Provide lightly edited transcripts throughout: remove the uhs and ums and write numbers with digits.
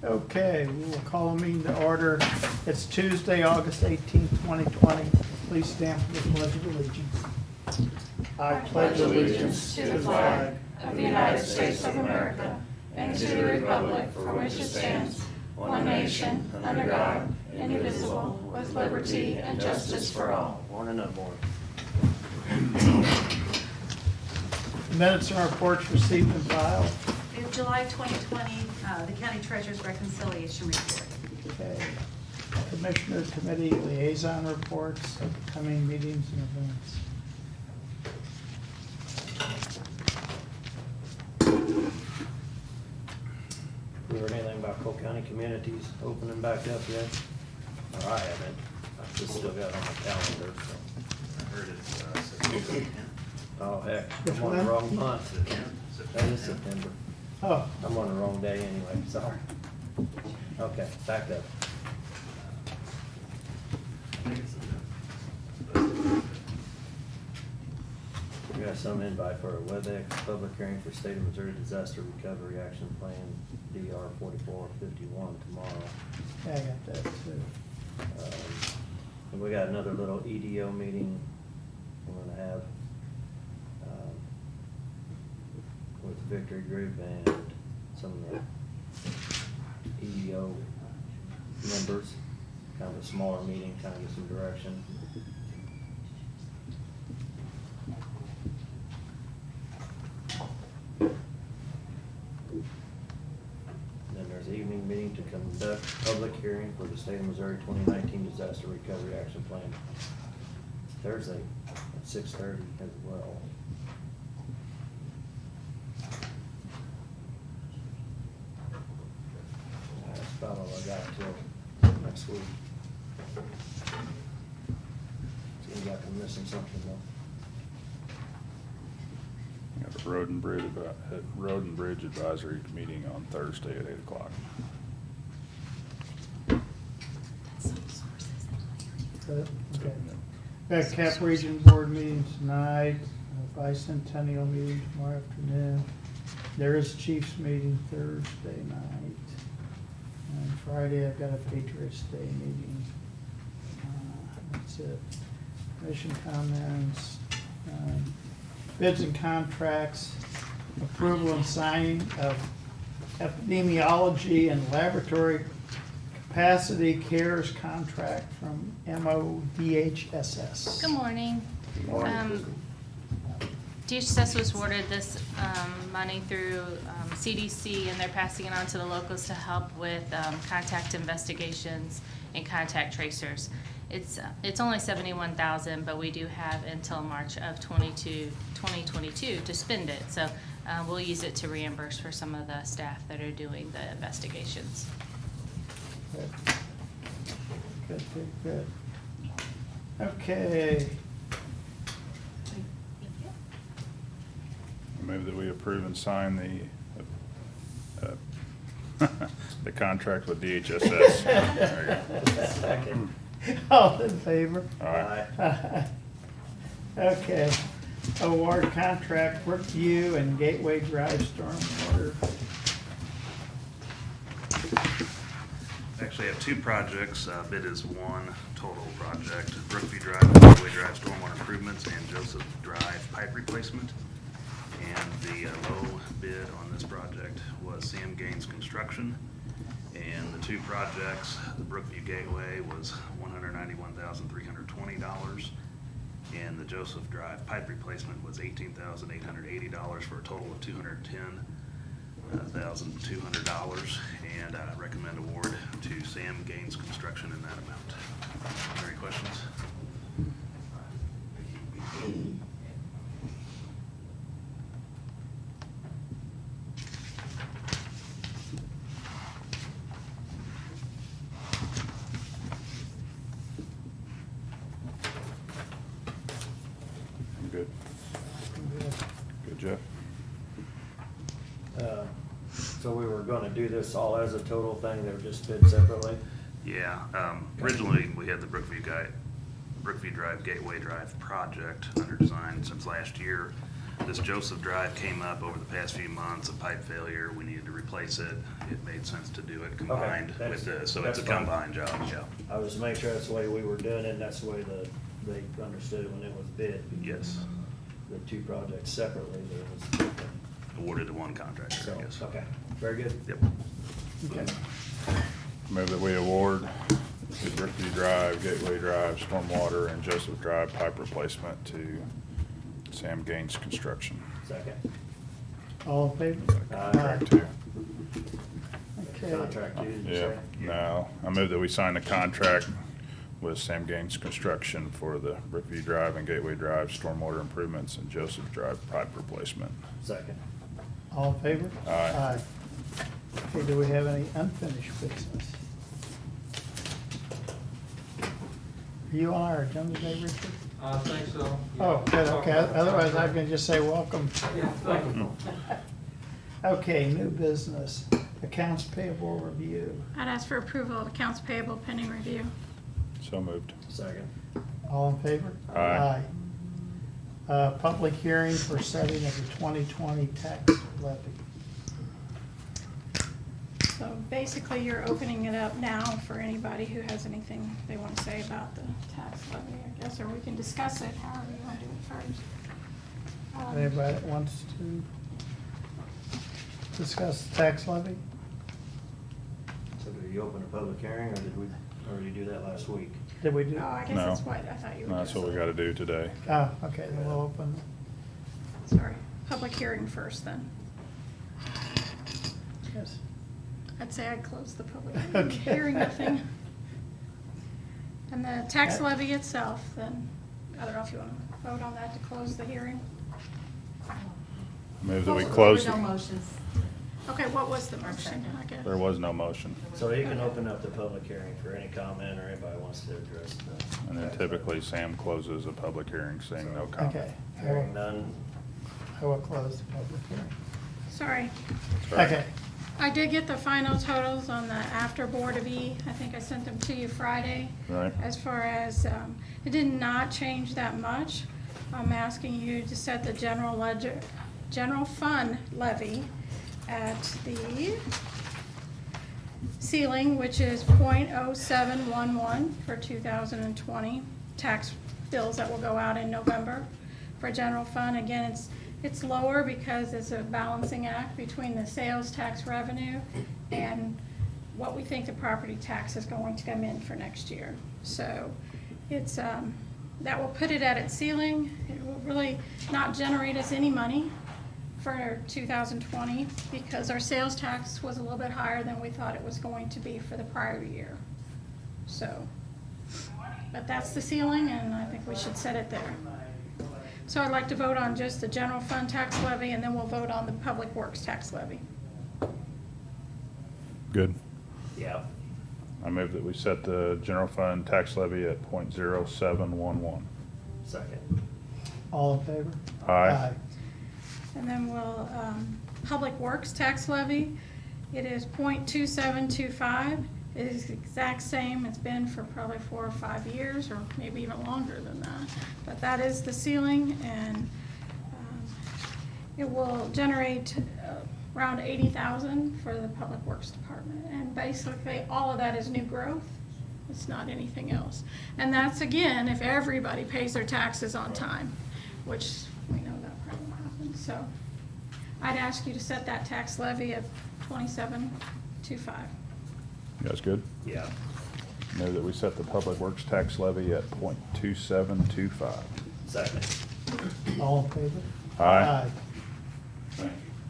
Okay, we will call a meeting to order. It's Tuesday, August 18th, 2020. Please stand for the Pledge of Allegiance. I pledge allegiance to the flag of the United States of America and to the republic for which it stands, one nation, under God, indivisible, with liberty and justice for all. One and no more. Minutes and reports received and filed. In July 2020, the county treasurer's reconciliation report. Okay. Commissioner Committee liaison reports, upcoming meetings and events. We heard anything about Cole County communities opening back up yet? Or I haven't. I just still got it on my calendar, so. I heard it's September 10th. Oh, heck, Which I'm on the one? wrong month. That is September 10th. September. Oh, I'm on the wrong day anyway, sorry. Okay, back up. I think it's September. We got some invite for a WebEx public hearing for State of Missouri Disaster Recovery Action Plan, DR 4451 tomorrow. yeah, I got that too. And we got another little EDO meeting we're gonna have with the Victory Group and some of the EDO members. Kind of a smaller meeting, kind of get some direction. Then there's an evening meeting to conduct public hearing for the State of Missouri 2019 Disaster Recovery Action Plan. Thursday at 6:30 as well. That's about all I got till next week. Seems like I'm missing something though. Got a road and bridge advisory meeting on Thursday at 8 o'clock. Good, okay. Got Cap Region Board meeting tonight, bicentennial meeting tomorrow afternoon. There is Chiefs meeting Thursday night. And Friday, I've got a Patriots Day meeting. That's it. Commission comments, bids and contracts, approval and signing of epidemiology and laboratory capacity cares contract from MODHSS. Good morning. Good morning. DHS was awarded this money through CDC, and they're passing it on to the locals to help with contact investigations and contact tracers. It's only $71,000, but we do have until March of 2022 to spend it. So we'll use it to reimburse for some of the staff that are doing the investigations. Good. Okay, Move that we approve and sign the contract with DHSS. There you go. Second. all in favor? All right. Aye. Okay, award contract Brookview and Gateway Drive stormwater. Actually, I have two projects. Bid is one total project, Brookview Drive and Gateway Drive stormwater improvements and Joseph Drive pipe replacement. And the low bid on this project was Sam Gaines Construction. And the two projects, the Brookview Gateway was $191,320. And the Joseph Drive pipe replacement was $18,880 for a total of $210,200. And I recommend award to Sam Gaines Construction in that amount. Any questions? I'm good. Good, Jeff? So we were gonna do this all as a total thing, they were just bid separately? Yeah, originally, we had the Brookview Drive Gateway Drive project under design since last year. this Joseph Drive came up over the past few months, a pipe failure, we needed to replace it. It made sense to do it combined with that's- the, so it's a that's fine. combined job, yeah. I was just making sure that's the way we were doing it, and that's the way they understood it when it was bid. Yes, The two projects separately, there was, awarded to one contractor, so, yes. okay, very good. Yep. Okay. Move that we award the Brookview Drive, Gateway Drive, Stormwater, and Joseph Drive pipe replacement to Sam Gaines Construction. Second. All in favor? Contract two. Okay. Contract two, did you Yeah, say? no, I move that we sign the contract with Sam Gaines Construction for the Brookview Drive and Gateway Drive stormwater improvements and Joseph Drive pipe replacement. Second. All in favor? Aye. Okay, do we have any unfinished business? Are you on our agenda today, Richard? I think so. Oh, good, okay, otherwise I can just say welcome. Yeah, thank you. Okay, new business, accounts payable review. I'd ask for approval of accounts payable pending review. So moved. Second. All in favor? Aye. Public hearing for setting of the 2020 tax levy. So basically, you're opening it up now for anybody who has anything they want to say about the tax levy, I guess, or we can discuss it however you want to do it first. Anybody that wants to discuss the tax levy? So did you open a public hearing, or did we already do that last week? Did we do? Oh, I guess No. that's what, I thought you were. That's what we gotta do today. Oh, okay, then we'll open. Sorry, public hearing first then. Yes. I'd say I'd close the public Okay. hearing, nothing. And the tax levy itself, then, I don't know if you want to vote on that to close the hearing. Move that we close. No motions. Okay, what was the motion? I guess. There was no motion. So you can open up the public hearing for any comment or anybody wants to address the. And then typically Sam closes a public hearing saying no comment. Okay, Hearing none, I will close the public hearing. Sorry. Sorry. Okay, I did get the final totals on the after Board of E. I think I sent them to you Friday. Right. As far as, it did not change that much. I'm asking you to set the general fund levy at the ceiling, which is .0711 for 2020 tax bills that will go out in November for general fund. Again, it's lower because it's a balancing act between the sales tax revenue and what we think the property tax is going to come in for next year. So it's, that will put it at its ceiling. It will really not generate us any money for 2020 because our sales tax was a little bit higher than we thought it was going to be for the prior year. So, but that's the ceiling and I think we should set it there. So I'd like to vote on just the general fund tax levy and then we'll vote on the public works tax levy. Good. yeah. I move that we set the general fund tax levy at .0711. Second. all in favor? Aye. And then we'll, public works tax levy, it is .2725. It is the exact same, it's been for probably 4 or 5 years, or maybe even longer than that. But that is the ceiling, and it will generate around 80,000 for the public works department. And basically, all of that is new growth. It's not anything else. And that's, again, if everybody pays their taxes on time, which we know that probably won't happen. So I'd ask you to set that tax levy at $27.25. You guys good? Yeah. Move that we set the public works tax levy at .2725. Second. All in favor? Aye.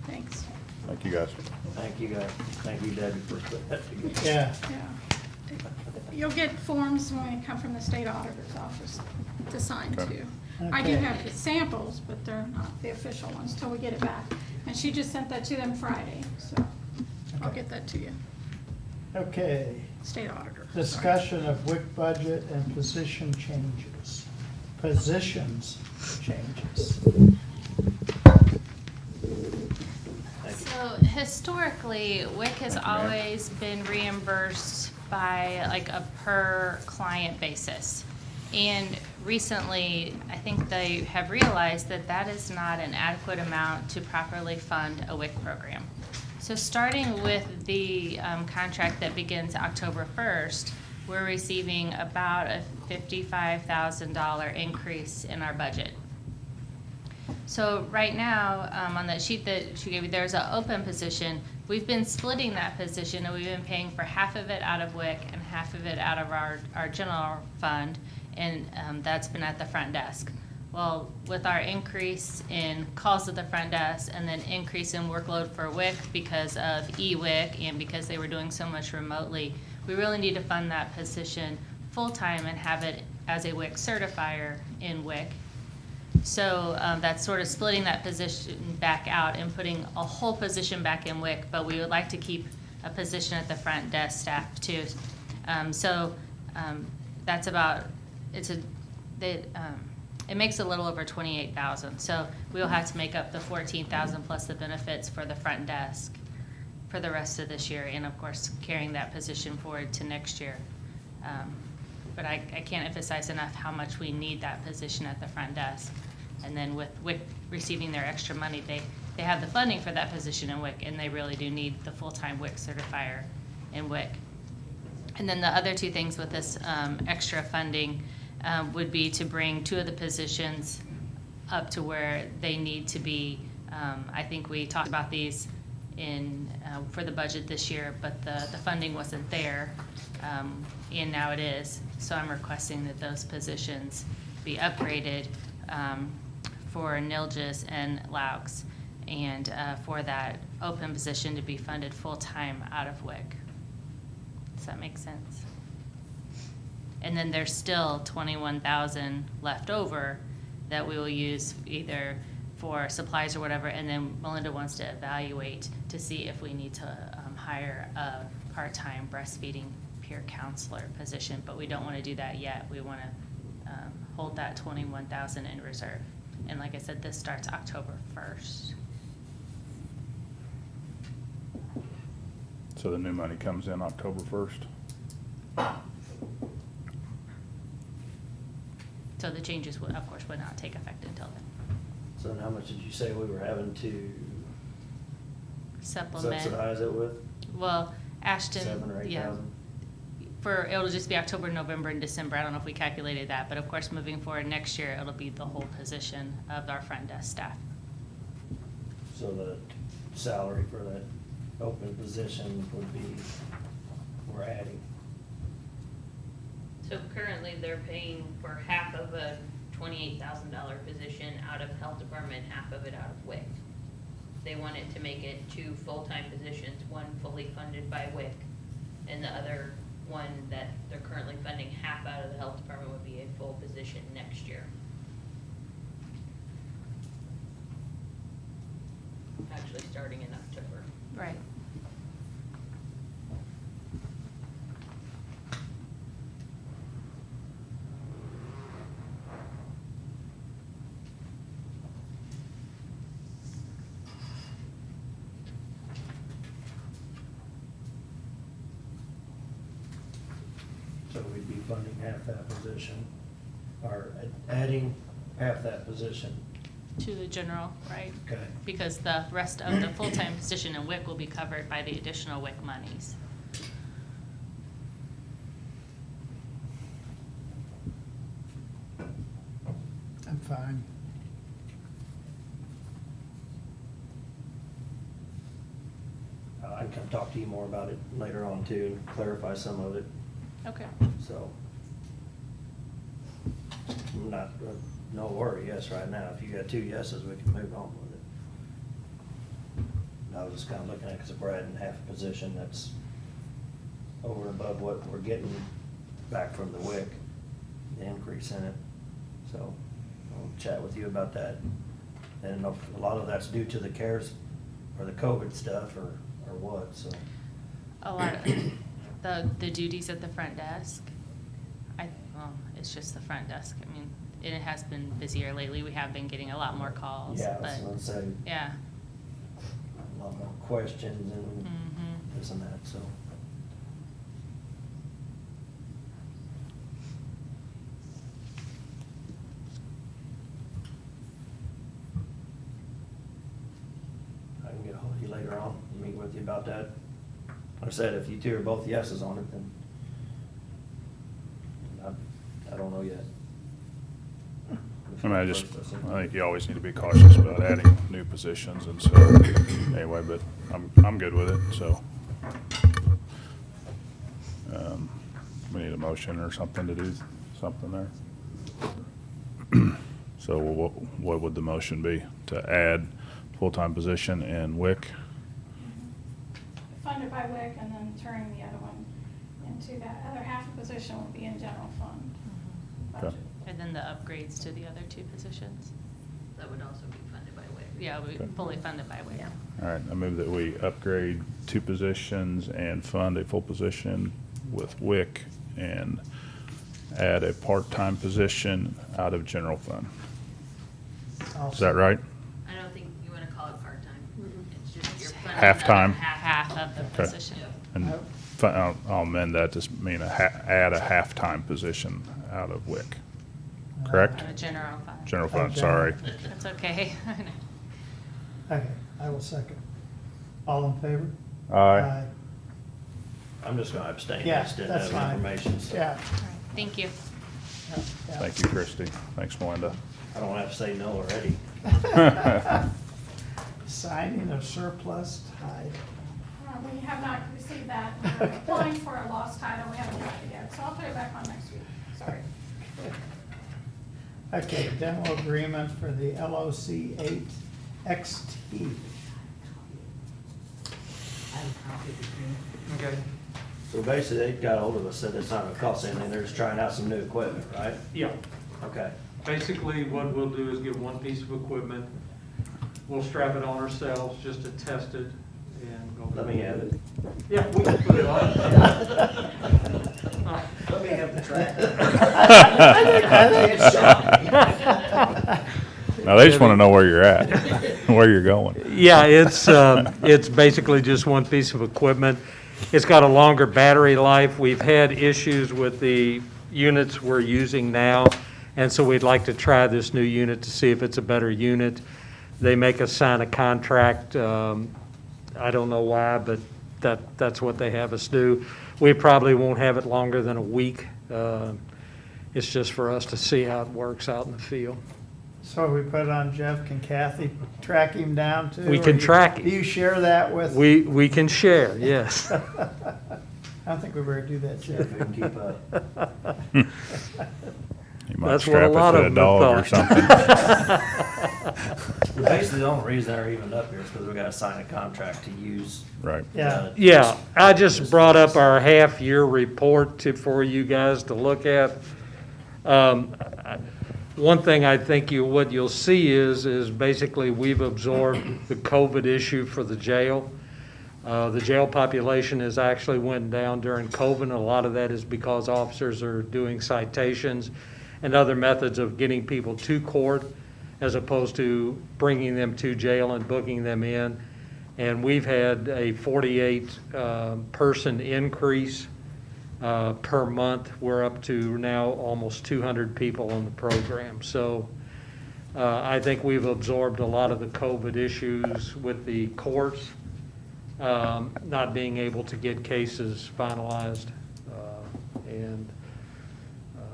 Thanks. Thank you, guys. Thank you guys. Thank you, Debbie, for putting that together. Yeah, Yeah. You'll get forms when they come from the state auditor's office to sign Okay. too. I do Okay. have the samples, but they're not the official ones till we get it back. And she just sent that to them Friday, so I'll Okay. get that to you. okay. State auditor. sorry. Discussion of WIC budget and position changes. Positions changes. So historically, WIC has Thank you, ma'am. always been reimbursed by like a per client basis. And recently, I think they have realized that that is not an adequate amount to properly fund a WIC program. So starting with the contract that begins October 1st, we're receiving about a $55,000 increase in our budget. So right now, on that sheet that she gave you, there's an open position. We've been splitting that position, and we've been paying for half of it out of WIC and half of it out of our general fund, and that's been at the front desk. Well, with our increase in calls at the front desk and then increase in workload for WIC because of eWIC and because they were doing so much remotely, we really need to fund that position full-time and have it as a WIC certifier in WIC. So that's sort of splitting that position back out and putting a whole position back in WIC, but we would like to keep a position at the front desk staff too. That's about, it makes a little over 28,000. So we'll have to make up the 14,000 plus the benefits for the front desk for the rest of this year, and of course carrying that position forward to next year. But I can't emphasize enough how much we need that position at the front desk. And then with WIC receiving their extra money, they have the funding for that position in WIC, and they really do need the full-time WIC certifier in WIC. And then the other two things with this extra funding would be to bring two of the positions up to where they need to be. I think we talked about these for the budget this year, but the funding wasn't there, and now it is. So I'm requesting that those positions be upgraded for NILGIS and LAUX, and for that open position to be funded full-time out of WIC. Does that make sense? And then there's still 21,000 left over that we will use either for supplies or whatever, and then Melinda wants to evaluate to see if we need to hire a part-time breastfeeding peer counselor position, but we don't want to do that yet. We want to hold that 21,000 in reserve. And like I said, this starts October 1st. So the new money comes in October 1st? So the changes would, of course, would not take effect until then. So then how much did you say we were having to Supplement. subsidize it with? Well, Ashton. 7,000 or 8,000? It'll just be October, November, and December. I don't know if we calculated that, but of course, moving forward next year, it'll be the whole position of our front desk staff. So the salary for that open position would be, we're adding. So currently, they're paying for half of a $28,000 position out of health department, half of it out of WIC. They wanted to make it two full-time positions, one fully funded by WIC, and the other one that they're currently funding half out of the health department would be a full position next year. Actually, starting in October. Right. So we'd be funding half that position, or adding half that position. To the general, right? Okay. Because the rest of the full-time position in WIC will be covered by the additional WIC monies. I'm fine. I can come talk to you more about it later on too, and clarify some of it, Okay. so. Not, no worry, yes, right now. If you got two yeses, we can move on with it. I was just kind of looking at, because if we're adding half a position, that's over and above what we're getting back from the WIC, the increase in it. So I'll chat with you about that. And a lot of that's due to the CARES or the COVID stuff or what, so. A lot of the duties at the front desk. It's just the front desk. I mean, it has been busier lately. We have been getting a lot more calls. Yeah, I but was gonna say, yeah. a lot more questions and Mhm. this and that, so. with you about that. Like I said, if you two are both yeses on it, then I don't know yet. I mean, I think you always need to be cautious about adding new positions, and so, anyway, but I'm good with it, so. We need a motion or something to do something there. So what would the motion be? To add full-time position in WIC? Funded by WIC and then turning the other one into that other half of position will be in general fund. Okay. budget. And then the upgrades to the other two positions. That would also be funded by WIC. Yeah, we Okay. fully funded by WIC. All right, I move that we upgrade 2 positions and fund a full position with WIC and add a part-time position out of general fund. Is that right? I don't think you wanna call it part-time. It's just you're funding Half-time? another Half of the Okay. position. And I'll amend that to mean add a half-time position out of WIC. Correct? Out of general fund. General fund, general. sorry. That's okay. Okay, I will second. All in favor? Aye. I'm just gonna abstain. Yeah, I just didn't that's have fine. information, so Yeah. Thank you. Yeah, yeah. Thank you, Christie. Thanks, Melinda. I don't have to say no already. Signing of surplus title. We have not received that. We're applying for a lost title. We haven't got it yet, so I'll put it back on next week. Sorry. Okay, demo agreement for the LOC 8 XT. Okay. So basically, they got hold of us, said it's not gonna cost anything, they're just trying out some new equipment, right? Yeah, Okay. basically what we'll do is get one piece of equipment. We'll strap it on ourselves just to test it and go. Let me have it. Yeah, we can put it on. Let me have the track. Now, they just want to know where you're at, where you're going. Yeah, it's basically just one piece of equipment. It's got a longer battery life. We've had issues with the units we're using now, and so we'd like to try this new unit to see if it's a better unit. They make us sign a contract. I don't know why, but that's what they have us do. We probably won't have it longer than a week. It's just for us to see how it works out in the field. So we put it on Jeff, can Kathy track him down too? We or can you- track him. Do you share that with? We can share, yes. I don't think we better do that, Jeff. If we can keep up. You might That's what a strap it lot to of a them dog or have something. Basically, the only reason they're even up here is because we gotta sign a contract to use. Right. Yeah. Yeah, I just brought up our half-year report for you guys to look at. One thing I think what you'll see is basically we've absorbed the COVID issue for the jail. The jail population has actually went down during COVID, and a lot of that is because officers are doing citations and other methods of getting people to court as opposed to bringing them to jail and booking them in. And we've had a 48 person increase per month. We're up to now almost 200 people on the program. So I think we've absorbed a lot of the COVID issues with the courts not being able to get cases finalized. And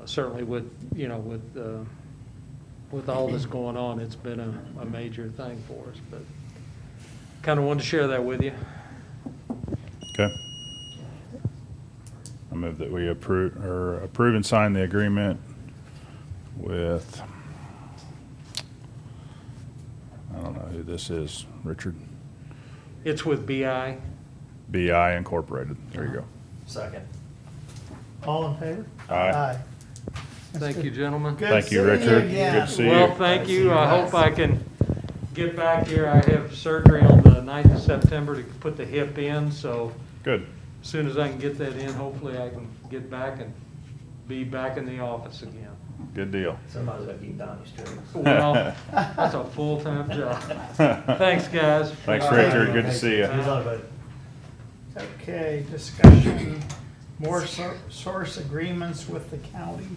certainly with all this going on, it's been a major thing for us. But kind of wanted to share that with you. Okay. I move that we approve and sign the agreement with, I don't know who this is, Richard? It's with BI. BI Incorporated. There you go. Second. All in favor? Aye. Thank you, gentlemen. Good Thank you, seeing Richard. again. Good to see you. Well, thank you. I hope I can get back here. I have surgery on the 9th of September to put the hip in, so Good. as soon as I can get that in, hopefully I can get back and be back in the office again. Good deal. Somebody's gotta keep Donnie straight. Well, that's a full-time job. Thanks, guys. Thanks, Richard. Good to see you. He's on, but Okay, discussion, more source agreements with the county.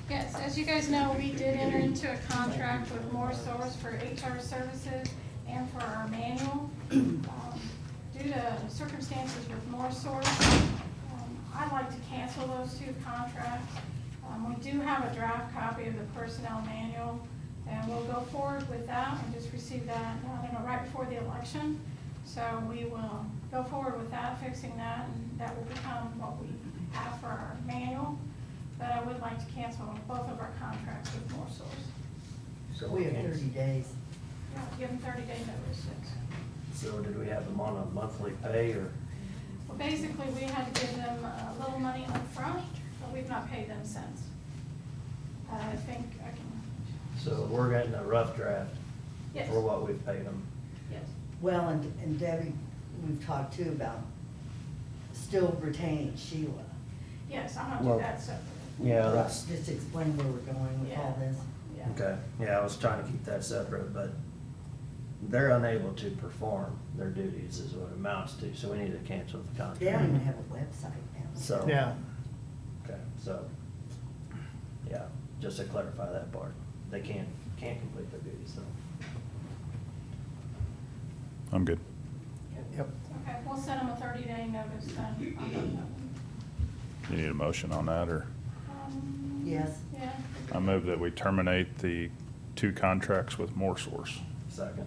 Yes, as you guys know, we did enter into a contract with More Source for HR services and for our manual. due to circumstances with Morsource, I'd like to cancel those two contracts. We do have a draft copy of the personnel manual, and we'll go forward with that. We just received that, I don't know, right before the election. So we will go forward with that, fixing that, and that will become what we have for our manual. But I would like to cancel both of our contracts with Morsource. So We have 30 days. Yeah, give them 30-day notice. Yes. So did we have them on a monthly pay or? Well, basically, we had to give them a little money up front, but we've not paid them since. I think I can, So we're getting a rough draft yes, for what we've paid them. yes. Well, and Debbie, we've talked too about still retaining Sheila. Yes, I'm gonna Well, do that separately. Yeah, that's, Just explain where we're going with all this. Yeah. okay, yeah, I was trying to keep that separate, but they're unable to perform their duties is what it amounts to, so we need to cancel the contract. They don't even have a website now. So. Yeah, Okay, so, yeah, just to clarify that part, they can't complete their duties, so. I'm good. yep. Okay, we'll send them a 30-day notice then. on that one. You need a motion on that, or? Yes. Yeah. I move that we terminate the 2 contracts with Morsource. Second.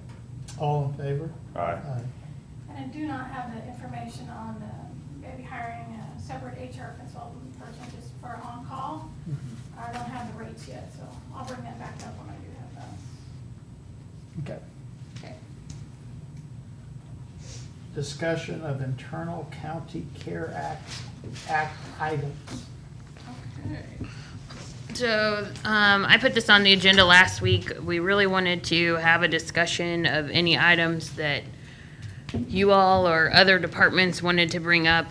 All in favor? Aye. And I do not have the information on maybe hiring a separate HR consultant person just for on-call. Mhm. I don't have the rates yet, so I'll bring that back up when I do have that. Okay. Okay. Discussion of internal county care act items. Okay. So, I put this on the agenda last week. We really wanted to have a discussion of any items that you all or other departments wanted to bring up.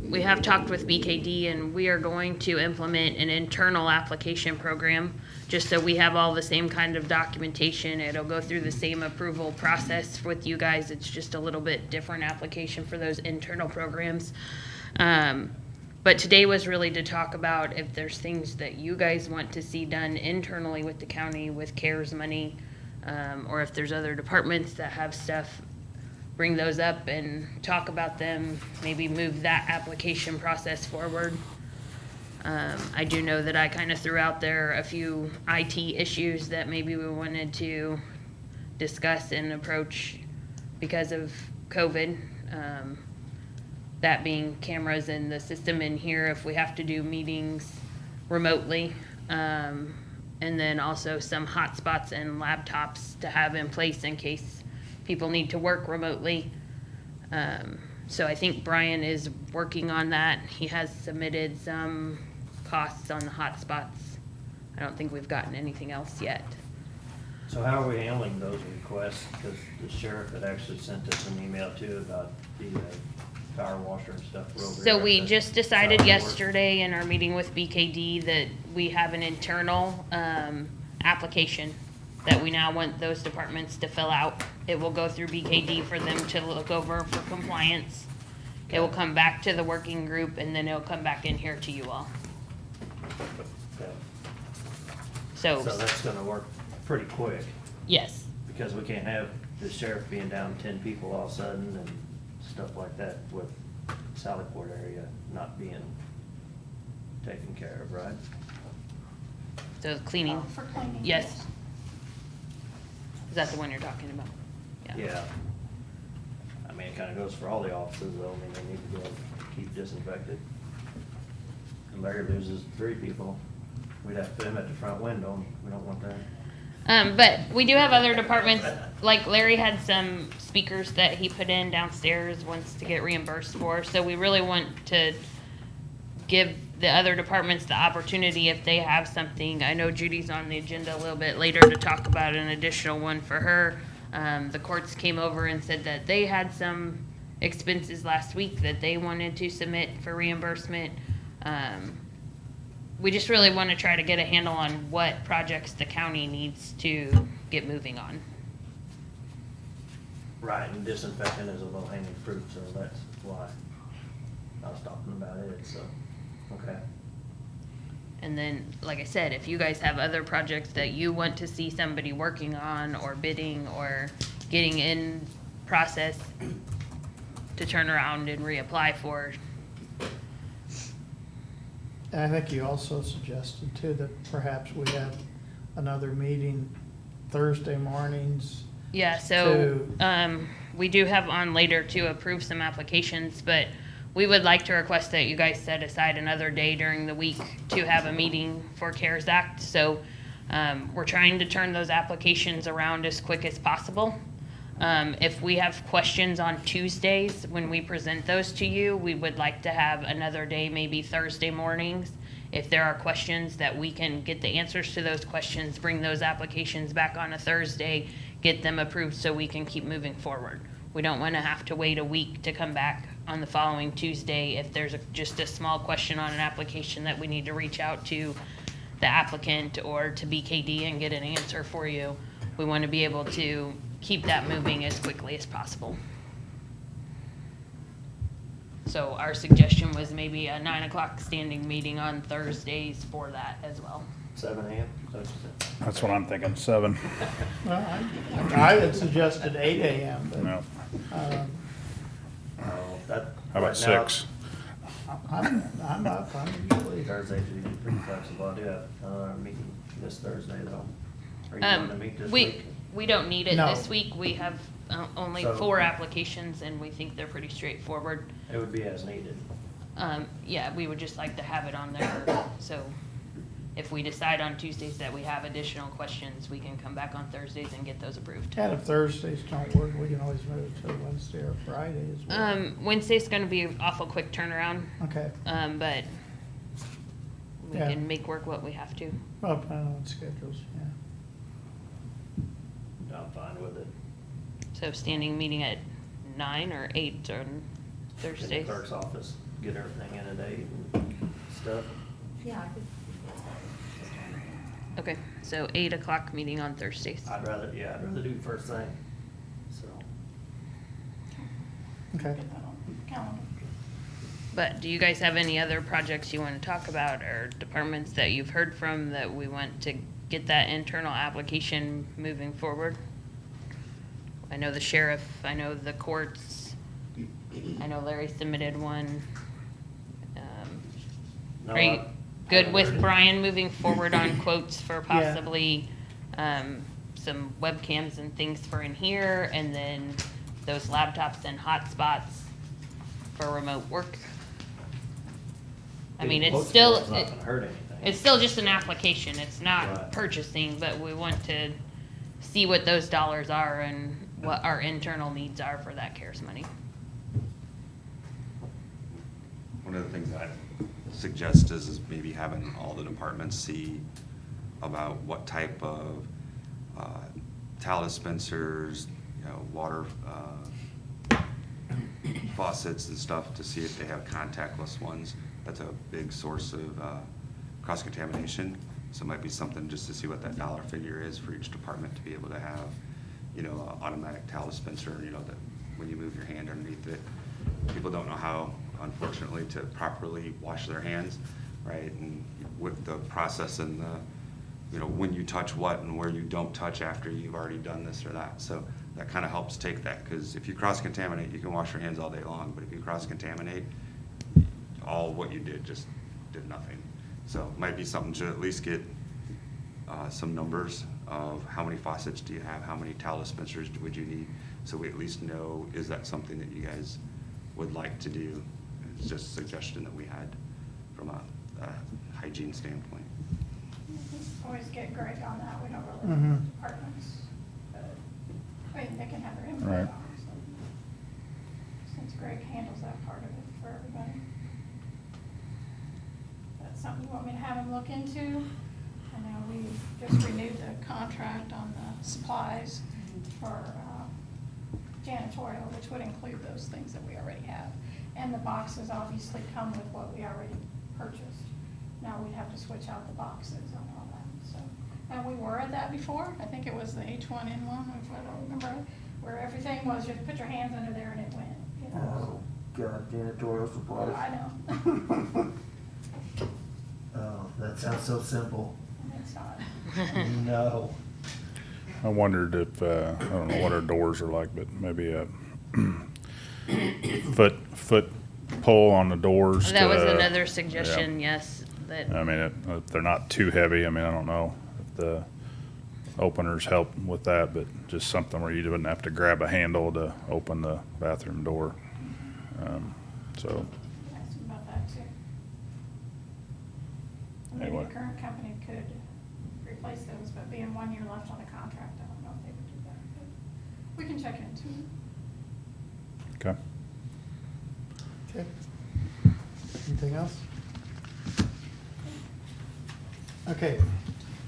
We have talked with BKD, and we are going to implement an internal application program, just so we have all the same kind of documentation. It'll go through the same approval process with you guys. It's just a little bit different application for those internal programs. But today was really to talk about if there's things that you guys want to see done internally with the county with CARES money, or if there's other departments that have stuff, bring those up and talk about them, maybe move that application process forward. I do know that I kind of threw out there a few IT issues that maybe we wanted to discuss and approach because of COVID. That being cameras in the system in here if we have to do meetings remotely. And then also some hotspots and laptops to have in place in case people need to work remotely. So I think Brian is working on that. He has submitted some costs on the hotspots. I don't think we've gotten anything else yet. So how are we handling those requests? Because the sheriff had actually sent us an email too about the power washer and stuff. We're over So here we at the just decided South Fork. yesterday in our meeting with BKD that we have an internal application that we now want those departments to fill out. It will go through BKD for them to look over for compliance. It will come back to the working group, and then it'll come back in here to you all. Okay. So, So that's gonna work pretty quick, yes. because we can't have the sheriff being down 10 people all of a sudden and stuff like that with Sallyport area not being taken care of, right? So cleaning, For cleaning. yes. Is that the one you're talking about? Yeah. I mean, it kinda goes for all the offices though, I mean, they need to go keep disinfected. And Larry loses 3 people, we'd have to put him at the front window, we don't want that. But we do have other departments, like Larry had some speakers that he put in downstairs, wants to get reimbursed for. So we really want to give the other departments the opportunity if they have something. I know Judy's on the agenda a little bit later to talk about an additional one for her. The courts came over and said that they had some expenses last week that they wanted to submit for reimbursement. We just really want to try to get a handle on what projects the county needs to get moving on. Right, and disinfectant is a low hanging fruit, so that's why I was talking about it, so, okay. And then, like I said, if you guys have other projects that you want to see somebody working on or bidding or getting in process, to turn around and reapply for. And I think you also suggested too that perhaps we have another meeting Thursday mornings. Yeah, so, we do have on later to approve some applications, but we would like to request that you guys set aside another day during the week to have a meeting for CARES Act. So, we're trying to turn those applications around as quick as possible. If we have questions on Tuesdays, when we present those to you, we would like to have another day, maybe Thursday mornings. If there are questions that we can get the answers to those questions, bring those applications back on a Thursday, get them approved so we can keep moving forward. We don't want to have to wait a week to come back on the following Tuesday if there's just a small question on an application that we need to reach out to the applicant or to BKD and get an answer for you. We want to be able to keep that moving as quickly as possible. So our suggestion was maybe a 9 o'clock standing meeting on Thursdays for that as well. 7 AM? Is that what you said? That's what I'm thinking, 7. Well, I had suggested 8 AM, but. No. Oh, that. How about right now, 6? I'm up, I'm usually. Thursdays are usually pretty flexible. I do have another meeting this Thursday though. Are you going to meet this week? We don't need it No. this week. We have only So- 4 applications and we think they're pretty straightforward. It would be as needed. Yeah, we would just like to have it on there, so if we decide on Tuesdays that we have additional questions, we can come back on Thursdays and get those approved. And if Thursdays don't work, we can always move it to Wednesday or Friday as well. Wednesday's gonna be an awful quick turnaround, Okay, but we Yeah. can make work what we have to. well, depending on schedules, yeah. I'm fine with it. So standing meeting at 9 or 8 on In the Thursdays. clerk's office, get everything in a day and stuff. Yeah, I could. Okay, so 8 o'clock meeting on Thursdays. I'd rather do the first thing, so. Okay. Get that on the calendar. But do you guys have any other projects you want to talk about or departments that you've heard from that we want to get that internal application moving forward? I know the sheriff, I know the courts, I know Larry submitted one. No, Are you I good haven't with heard- Brian moving forward on quotes for Yeah. possibly some webcams and things for in here, and then those laptops and hotspots for remote work? I mean, Getting it's quotes for still, It's not gonna hurt anything. it's still just an application, it's not Right. purchasing, but we want to see what those dollars are and what our internal needs are for that CARES money. One of the things I'd suggest is maybe having all the departments see about what type of towel dispensers, water faucets and stuff to see if they have contactless ones. That's a big source of cross-contamination. So it might be something just to see what that dollar figure is for each department to be able to have, an automatic towel dispenser, that when you move your hand underneath it, people don't know how, unfortunately, to properly wash their hands, right? And with the process and the, when you touch what and where you don't touch after you've already done this or that. So that kind of helps take that, because if you cross-contaminate, you can wash your hands all day long, but if you cross-contaminate, all what you did just did nothing. So it might be something to at least get some numbers of how many faucets do you have, how many towel dispensers would you need, so we at least know, is that something that you guys would like to do? It's just a suggestion that we had from a hygiene standpoint. Always get Greg on that, we don't really Mhm. have departments. I mean, they can have their input on Right. it, so. Since Greg handles that part of it for everybody. That's something you want me to have him look into? I know we just renewed the contract on the supplies for janitorial, which would include those things that we already have. And the boxes obviously come with what we already purchased. Now we'd have to switch out the boxes and all that, so. And we were at that before, I think it was the H1N1, if I don't remember, where everything was just put your hands under there and it went, Oh, God, janitorial supplies. I know. Oh, that sounds so simple. It's not. No. I wondered if, I don't know what our doors are like, but maybe foot pole on the doors. That was to- another suggestion, yes, that, I mean, if they're not too heavy, I mean, I don't know if the openers help with that, but just something where you wouldn't have to grab a handle to open the bathroom door. So, Ask them about that too. And maybe Anyway. the current company could replace those, but being 1 year left on the contract, I don't know if they would do that, but we can check into it. okay. Okay. Anything else? Okay,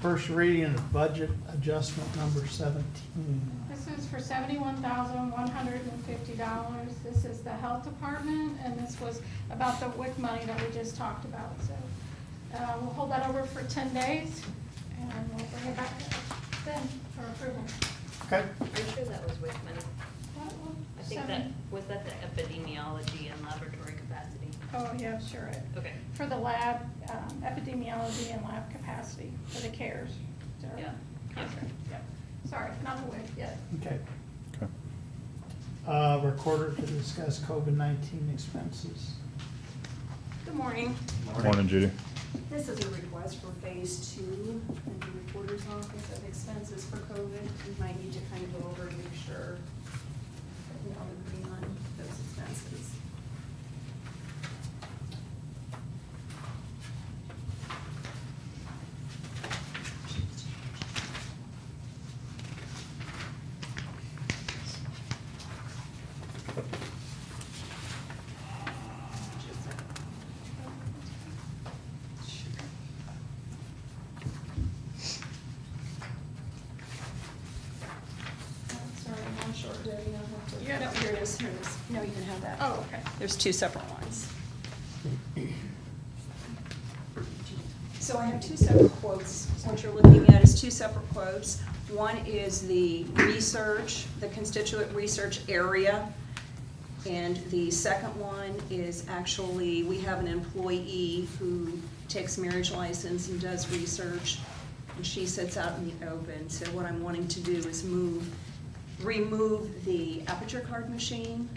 first reading of budget adjustment number 17. This is for $71,150. This is the health department, and this was about the WIC money that we just talked about. So we'll hold that over for 10 days, and we'll bring it back then for approval. Okay, Are you sure that was WIC money? I think that, was that the epidemiology and laboratory capacity? Oh, yeah, sure. Okay. For the lab, epidemiology and lab capacity for the CARES. Yeah. Contract, yep. Sorry, not the WIC yet. okay. Okay. Recorder to discuss COVID-19 expenses. Good morning. Morning, Judy. This is a request for phase 2 in the recorder's office of expenses for COVID. We might need to kind of go over and make sure that we all agree on those expenses. Sorry, I'm short. Debbie, I'll have to- You got it. Here it is, here it is. No, you can have that. Oh, okay. There's 2 separate ones. So I have 2 separate quotes. What you're looking at is 2 separate quotes. One is the research, the constituent research area. And the second one is actually, we have an employee who takes marriage license and does research, and she sits out in the open. So what I'm wanting to do is remove the Aperture card machine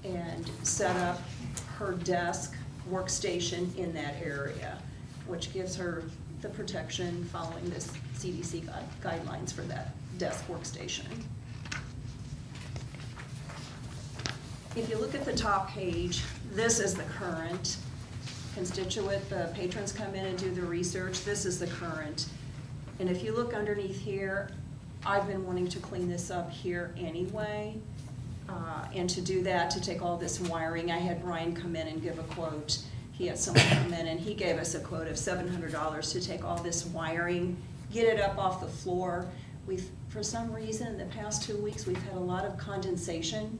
and set up her desk workstation in that area, which gives her the protection following this CDC guidelines for that desk workstation. If you look at the top page, this is the current constituent. The patrons come in and do the research. This is the current. And if you look underneath here, I've been wanting to clean this up here anyway. And to do that, to take all this wiring, I had Brian come in and give a quote. He had someone come in and he gave us a quote of $700 to take all this wiring, get it up off the floor. For some reason, in the past 2 weeks, we've had a lot of condensation.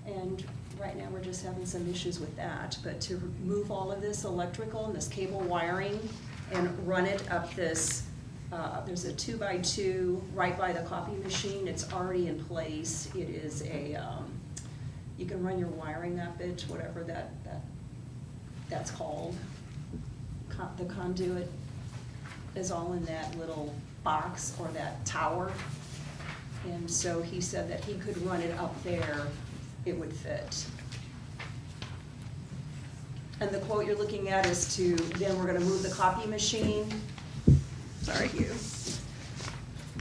And right now, we're just having some issues with that. But to remove all of this electrical and this cable wiring and run it up this, there's a 2x2 right by the copy machine. It's already in place. It is you can run your wiring up it, whatever that's called. The conduit is all in that little box or that tower. And so he said that he could run it up there, it would fit. And the quote you're looking at is then we're gonna move the copy machine. Sorry, Hugh.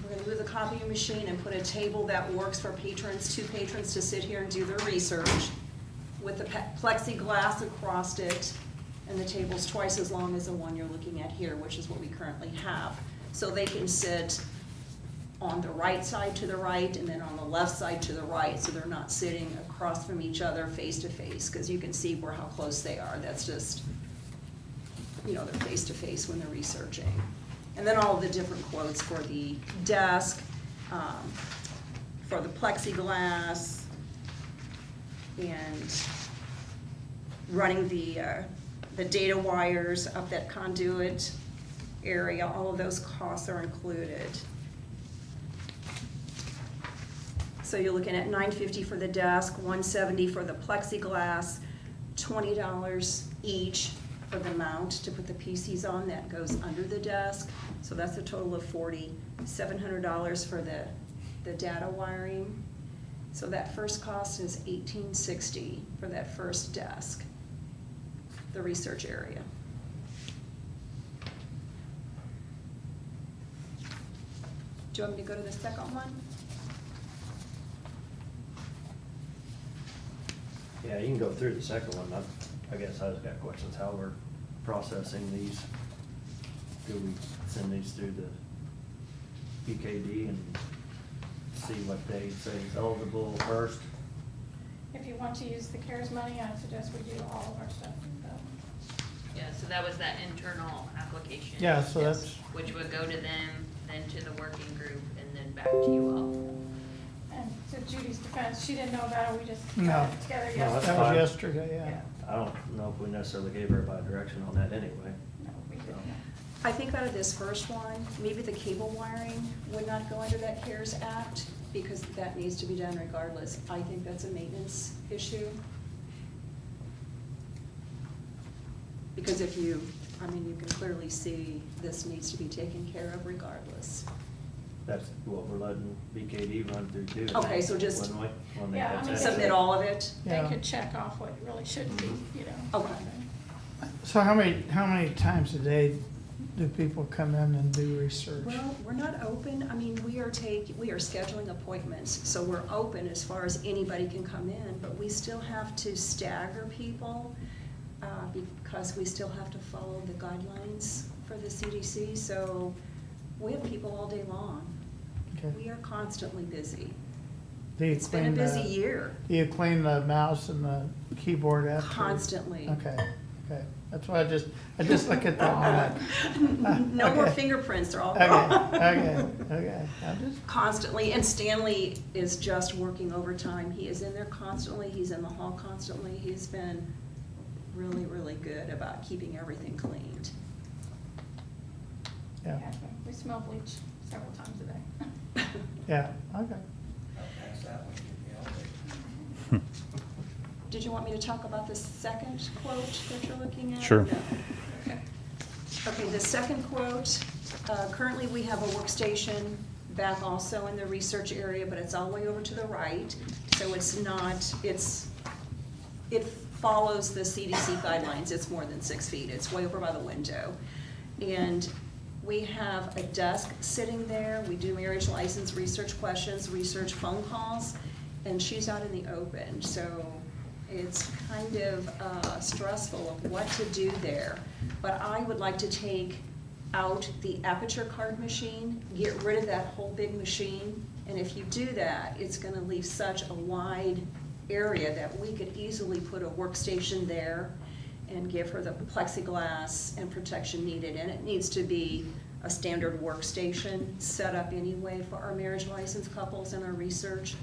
We're gonna move the copy machine and put a table that works for patrons, 2 patrons to sit here and do their research with the plexiglass across it. And the table's twice as long as the one you're looking at here, which is what we currently have. So they can sit on the right side to the right and then on the left side to the right, so they're not sitting across from each other face to face, because you can see how close they are. That's just, they're face to face when they're researching. And then all of the different quotes for the desk, for the plexiglass, and running the data wires up that conduit area. All of those costs are included. So you're looking at $950 for the desk, $170 for the plexiglass, $20 each for the mount to put the PCs on that goes under the desk. So that's a total of $40. $700 for the data wiring. So that first cost is $1860 for that first desk, the research area. Do you want me to go to the second one? Yeah, you can go through the second one. I guess I just got questions how we're processing these. Do we send these through the PKD and see what they say is eligible first? If you want to use the CARES money, I suggest we do all of our stuff. Yeah, so that was that internal application. Yeah, so that's, Which would go to them, then to the working group, and then back to you all. And to Judy's defense, she didn't know about it, we just No. got it together No, yesterday. that's that was fine. yesterday, yeah. I don't know if we necessarily gave everybody direction on that anyway. No, we didn't. I think out of this first one, maybe the cable wiring would not go under that CARES Act because that needs to be done regardless. I think that's a maintenance issue. Because if you, I mean, you can clearly see this needs to be taken care of regardless. That's what we're letting BKD run through too. Okay, so just- When we- when they Yeah, have I mean, that. Submit all of it? They Yeah. could check off what really should be, you know. Okay. So how many times a day do people come in and do research? Well, we're not open, I mean, we are scheduling appointments, so we're open as far as anybody can come in, but we still have to stagger people, because we still have to follow the guidelines for the CDC, so we have people all day long. Okay. We are constantly busy. Do you It's been a clean busy the- year, Do you clean the mouse and the keyboard after? constantly. Okay, okay. That's why I just look at that and I'm like. No more okay. fingerprints, they're all Okay, gone. okay. I'm just, Constantly, and Stanley is just working overtime. He is in there constantly, he's in the hall constantly. He's been really, really good about keeping everything cleaned. yeah, Yeah, we smell bleach several times a day. yeah, okay. Did you want me to talk about the second quote that you're looking at? Sure. No. Okay. Okay, the second quote, currently we have a workstation back also in the research area, but it's all the way over to the right. So it's not, it follows the CDC guidelines. It's more than 6 feet. It's way over by the window. And we have a desk sitting there. We do marriage license research questions, research phone calls, and she's out in the open. So it's kind of stressful of what to do there. But I would like to take out the aperture card machine, get rid of that whole big machine. And if you do that, it's gonna leave such a wide area that we could easily put a workstation there and give her the plexiglass and protection needed. And it needs to be a standard workstation set up anyway for our marriage license couples and our research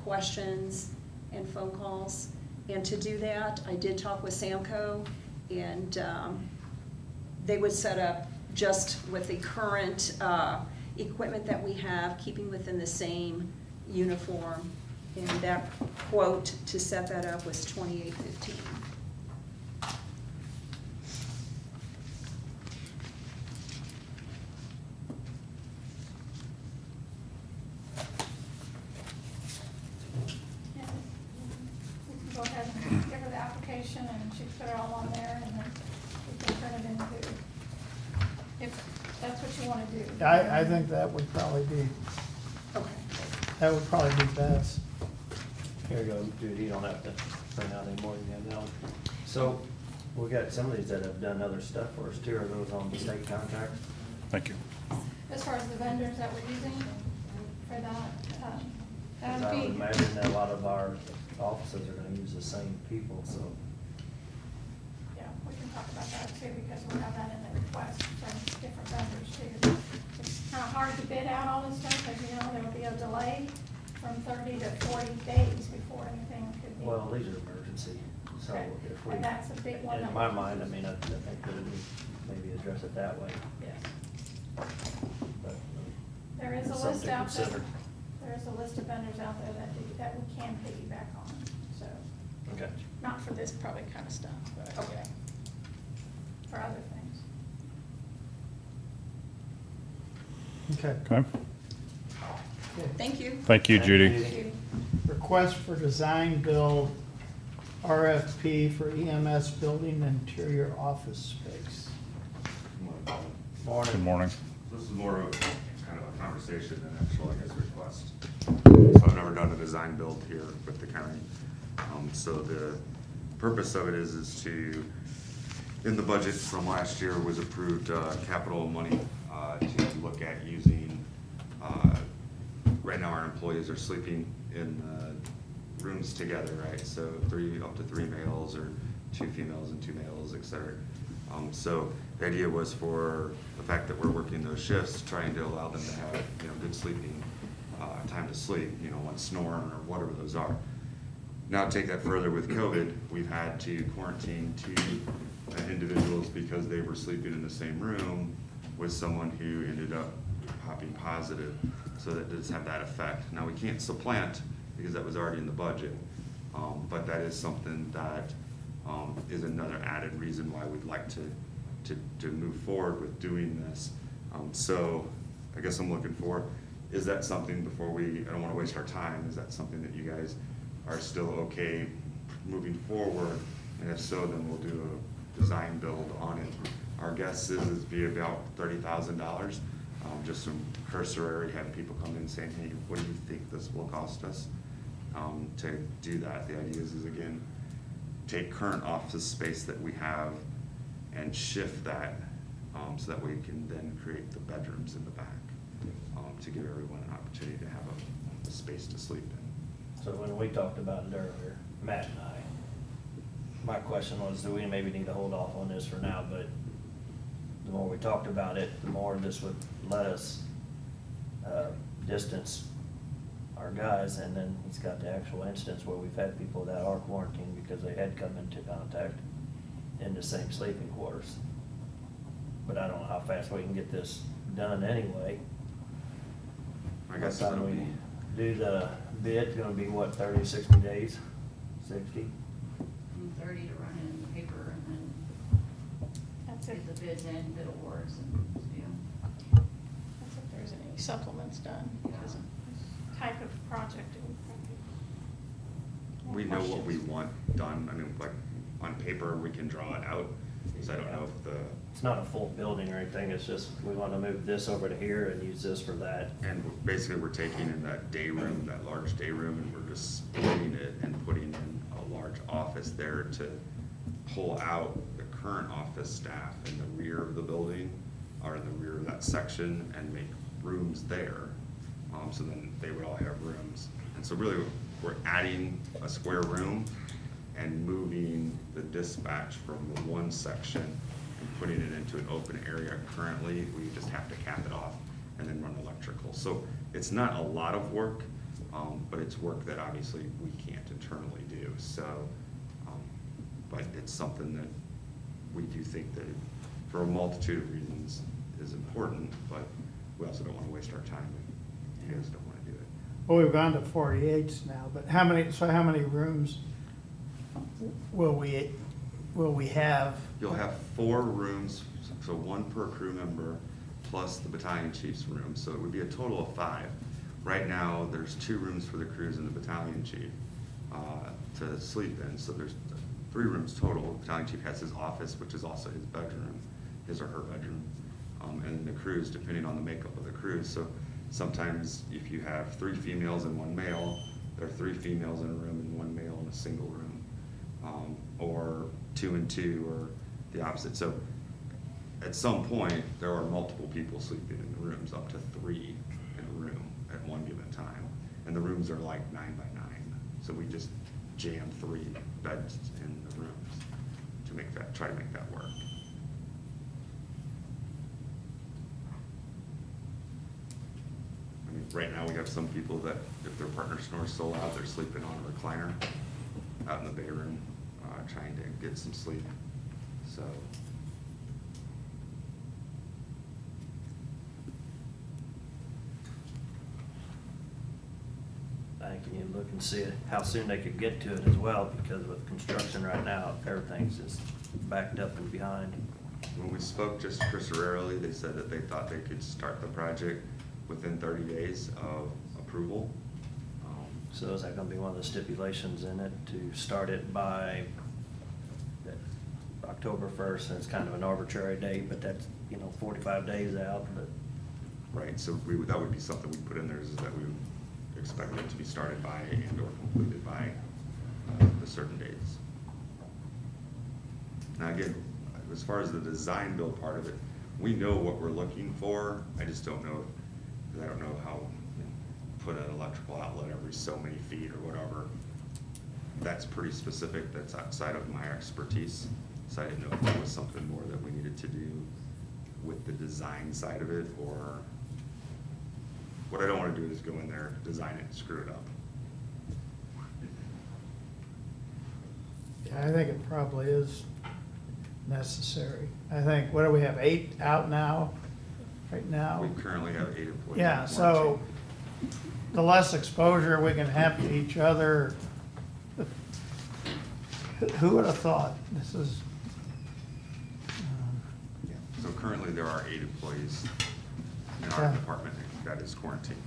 questions and phone calls. And to do that, I did talk with Samco, and they would set up just with the current equipment that we have, keeping within the same uniform. And that quote to set that up was $28.15. Yeah, we can go ahead and give her the application and she can put it all on there and then we can turn it into, if that's what you want to do. I think that would probably be, Okay. that would probably be best. Here you go, Judy, you don't have to print out any more than you have now. So, we got some of these that have done other stuff for us too. Are those on the state contract? Thank you. As far as the vendors that we're using for that, that Because I would would be, imagine that a lot of our offices are gonna use the same people, so. yeah, we can talk about that too, because we have that in the request from different vendors too. It's kind of hard to bid out all this stuff, because you know, there will be a delay from 30 to 40 days before anything could be. Well, these are emergency, so Okay. if we. And that's a big one In that my we- mind, I mean, I think that we maybe address it that way, Yes. but. There is a something list to out there, consider. there is a list of vendors out there that do, that we can piggyback on, so, Okay. not for this probably kind of stuff, but Okay. for other things. Okay. Okay. Okay. Thank you. Thank you, Judy. Thank you. request for design build RFP for EMS building interior office space. Good morning. This is more of kind of a conversation than actual, I guess, request. So I've never done a design build here with the county. So the purpose of it is to, in the budget from last year was approved capital money to look at using, right now our employees are sleeping in rooms together, right? So up to three males or 2 females and 2 males, et cetera. So the idea was for the fact that we're working those shifts, trying to allow them to have, good sleeping, time to sleep, one snoring or whatever those are. Now take that further with COVID, we've had to quarantine 2 individuals because they were sleeping in the same room with someone who ended up popping positive. So that does have that effect. Now we can't supplant because that was already in the budget, but that is something that is another added reason why we'd like to move forward with doing this. So I guess I'm looking for, is that something before I don't want to waste our time, is that something that you guys are still okay moving forward? And if so, then we'll do a design build on it. Our guess is it'd be about $30,000. Just some cursory, having people come in saying, hey, what do you think this will cost us to do that? The idea is again, take current office space that we have and shift that so that we can then create the bedrooms in the back to give everyone an opportunity to have a space to sleep in. So when we talked about it earlier, Matt and I, my question was, do we maybe need to hold off on this for now? But the more we talked about it, the more this would let us distance our guys. And then it's got the actual instance where we've had people that are quarantined because they had come into contact in the same sleeping quarters. But I don't know how fast we can get this done anyway. I guess By the it'll time be, we do the bid, it's gonna be what, 30, 60 days? 60? 30 to run in the paper and then That's if, get the bids in, bid awards and, that's if there's any supplements done, because of this type of project. It would probably be more we know what we questions. want done. I mean, like on paper, we can draw it out. Because I don't know if It's not a full building or anything, it's just, we wanna move this over to here and use this for that. and basically we're taking in that day room, that large day room, and we're just splitting it and putting in a large office there to pull out the current office staff in the rear of the building or in the rear of that section and make rooms there. So then they would all have rooms. And so really we're adding a square room and moving the dispatch from the one section and putting it into an open area. Currently, we just have to cap it off and then run electrical. So it's not a lot of work, but it's work that obviously we can't internally do. So, but it's something that we do think that for a multitude of reasons is important, but we also don't want to waste our time. You guys don't want to do it. Well, we've gone to 48s now, but how many rooms will we have? You'll have 4 rooms, so 1 per crew member, plus the battalion chief's room, so it would be a total of 5. Right now, there's 2 rooms for the crews and the battalion chief to sleep in, so there's 3 rooms total. The battalion chief has his office, which is also his bedroom, his or her bedroom, and the crews, depending on the makeup of the crews. So sometimes if you have 3 females and 1 male, there are 3 females in a room and 1 male in a single room. Or 2 and 2, or the opposite. So at some point, there are multiple people sleeping in the rooms, up to 3 in a room at one given time. And the rooms are like 9 by 9. So we just jam 3 beds in the rooms to make that, try to make that work. I mean, right now we have some people that if their partner snores so loud, they're sleeping on a recliner out in the bay room, trying to get some sleep. So. I think you need to look and see how soon they could get to it as well, because with construction right now, everything's just backed up and behind. When we spoke just cursorily, they said that they thought they could start the project within 30 days of approval. So is that gonna be one of the stipulations in it to start it by October 1st? And it's kind of an arbitrary date, but that's, 45 days out, but. Right, so that would be something we put in there, is that we would expect it to be started by and or completed by the certain dates. Now again, as far as the design build part of it, we know what we're looking for. I just don't know, because I don't know how, put an electrical outlet every so many feet or whatever. That's pretty specific, that's outside of my expertise. So I didn't know if that was something more that we needed to do with the design side of it, or what I don't want to do is go in there, design it, and screw it up. Yeah, I think it probably is necessary. I think, what do we have, 8 out now, right now? We currently have 8 employees. Yeah, so the less exposure we can have to each other, who would have thought this is? So currently, there are 8 employees in our Yeah. department that is quarantined.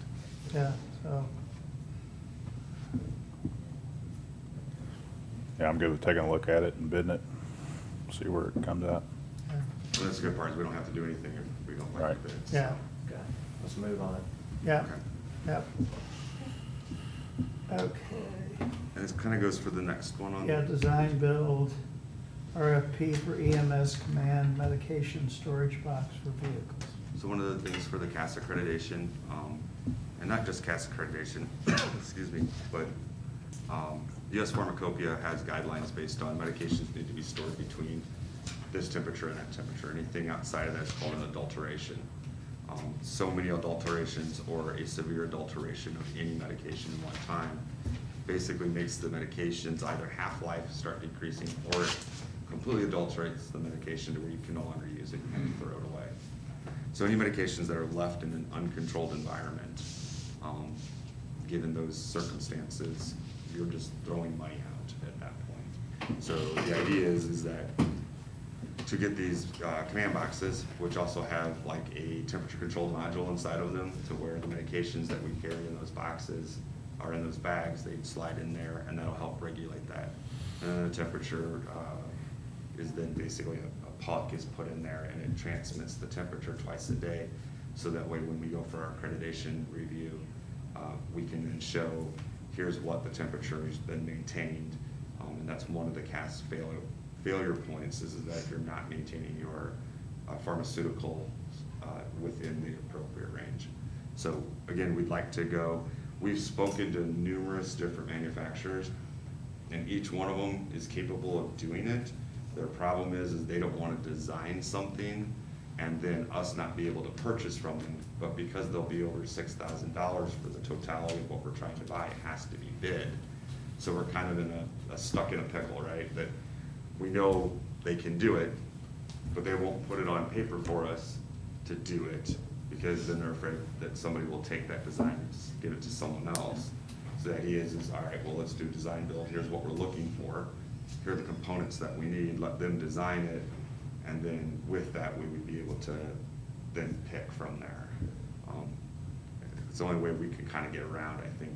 Yeah, so, Yeah, I'm good with taking a look at it and bidding it, see where it comes out. yeah. So that's the good part, is we don't have to do anything if we don't like Right. the bids. Yeah, Okay, let's move on it. yeah, Okay. yep. Okay, And this kind of goes for the next one on. yeah, design build, RFP for EMS command medication storage box for vehicles. So one of the things for the CAS accreditation, and not just CAS accreditation, excuse me, but US Pharmacopoeia has guidelines based on medications need to be stored between this temperature and that temperature. Anything outside of that is called an adulteration. So many adulterations or a severe adulteration of any medication in one time basically makes the medications either half-life start decreasing, or it completely adulterates the medication to where you can no longer use it, you have to throw it away. So any medications that are left in an uncontrolled environment, given those circumstances, you're just throwing money out at that point. So the idea is that to get these command boxes, which also have like a temperature control module inside of them, to where the medications that we carry in those boxes are in those bags, they slide in there, and that'll help regulate that. And then the temperature is then basically a puck is put in there, and it transmits the temperature twice a day. So that way, when we go for our accreditation review, we can then show, here's what the temperature has been maintained. And that's one of the CAS failure points, is that if you're not maintaining your pharmaceutical within the appropriate range. So again, we'd like to go, we've spoken to numerous different manufacturers, and each one of them is capable of doing it. Their problem is they don't want to design something and then us not be able to purchase from them. But because they'll be over $6,000 for the totality of what we're trying to buy, it has to be bid. So we're kind of in a stuck in a pickle, right? That we know they can do it, but they won't put it on paper for us to do it, because then they're afraid that somebody will take that design and just give it to someone else. So the idea is all right, well, let's do design build. Here's what we're looking for. Here are the components that we need. Let them design it, and then with that, we would be able to then pick from there. It's the only way we can kind of get around, I think,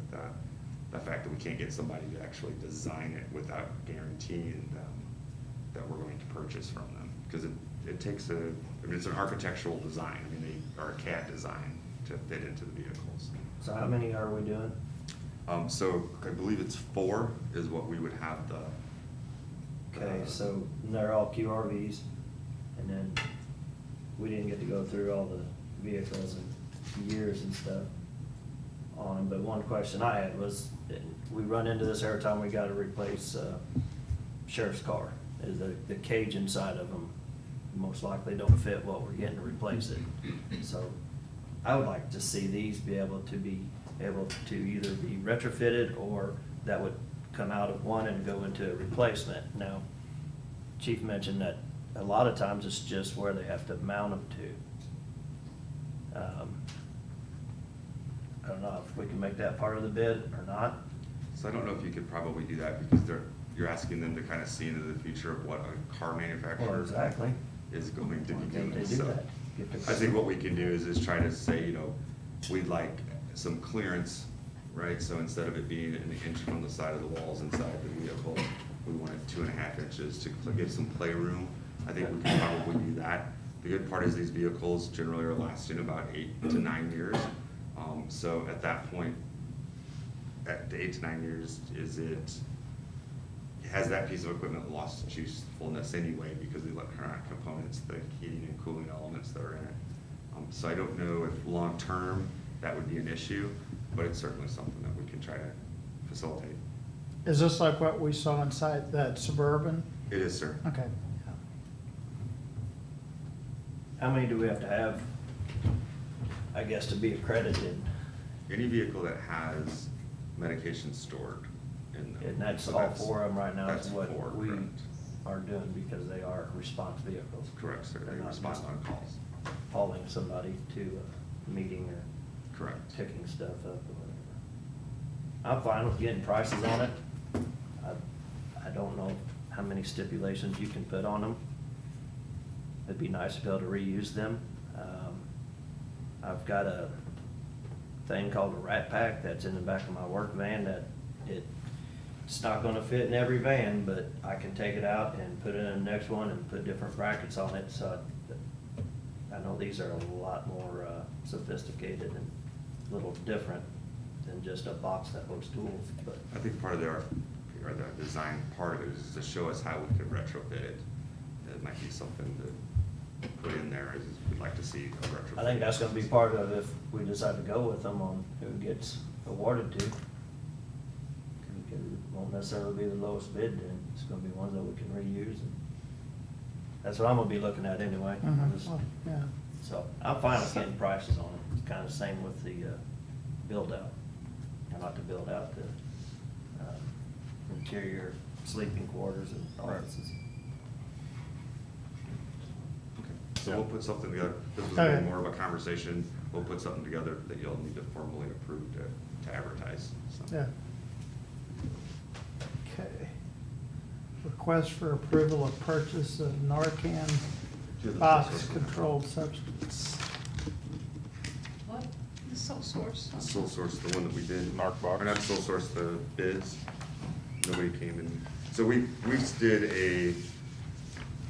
the fact that we can't get somebody to actually design it without guaranteeing them that we're going to purchase from them. Because it takes it's an architectural design. I mean, they are a CAD design to fit into the vehicles. So how many are we doing? So I believe it's 4 is what we would have the. Okay, so they're all QRVs, and then we didn't get to go through all the vehicles and years and stuff on them, but one question I had was, we run into this every time we gotta replace sheriff's car, is the cage inside of them most likely don't fit what we're getting to replace it. So I would like to see these be able to either be retrofitted, or that would come out of one and go into a replacement. Now, Chief mentioned that a lot of times it's just where they have to mount them to. I don't know if we can make that part of the bid or not. So I don't know if you could probably do that, because you're asking them to kind of see into the future of what a car manufacturer. Well, exactly. Is going to be Why can't doing. they do So that? Get the- I think what we can do is try to say, we'd like some clearance right? So instead of it being an inch from the side of the walls inside the vehicle, we wanted 2.5 inches to give some playroom. I think we can probably do that. The good part is these vehicles generally are lasting about 8 to 9 years. So at that point, at the 8 to 9 years, has that piece of equipment lost its usefulness anyway because the electronic components, the heating and cooling elements that are in it. So I don't know if long-term that would be an issue, but it's certainly something that we can try to facilitate. Is this like what we saw inside that Suburban? It is, sir. Okay. How many do we have to have, I guess, to be accredited? Any vehicle that has medication stored in them. And that's So all four of them right now that's is what four, we correct. are doing because they are response vehicles. Correct, sir. They're They not respond just on calls. Hauling somebody to a meeting or Correct. picking stuff up or whatever. I'm fine with getting prices on it. I don't know how many stipulations you can put on them. It'd be nice to be able to reuse them. I've got a thing called a rat pack that's in the back of my work van that it's not gonna fit in every van, but I can take it out and put it in the next one and put different brackets on it, so I know these are a lot more sophisticated and a little different than just a box that holds tools, but. I think part of the design part of it is to show us how we could retrofit it. It might be something to put in there, is we'd like to see a retrofit. I think that's gonna be part of if we decide to go with them on who gets awarded to. Because it won't necessarily be the lowest bid, then it's gonna be ones that we can reuse. And that's what I'm gonna be looking at anyway. Just- Yeah. So I'm fine with getting prices on it. It's kinda the same with the build out. Or not to build out the interior sleeping quarters and offices. So we'll put something together. This was Okay. really more of a conversation. We'll put something together that you'll need to formally approve to advertise. So. Yeah. Okay. Request for approval of purchase of Narcan box controlled substance. What? The sole source. Sole source, the one that we did. Narc box. Or not sole source, the bids. Nobody came in. So we did an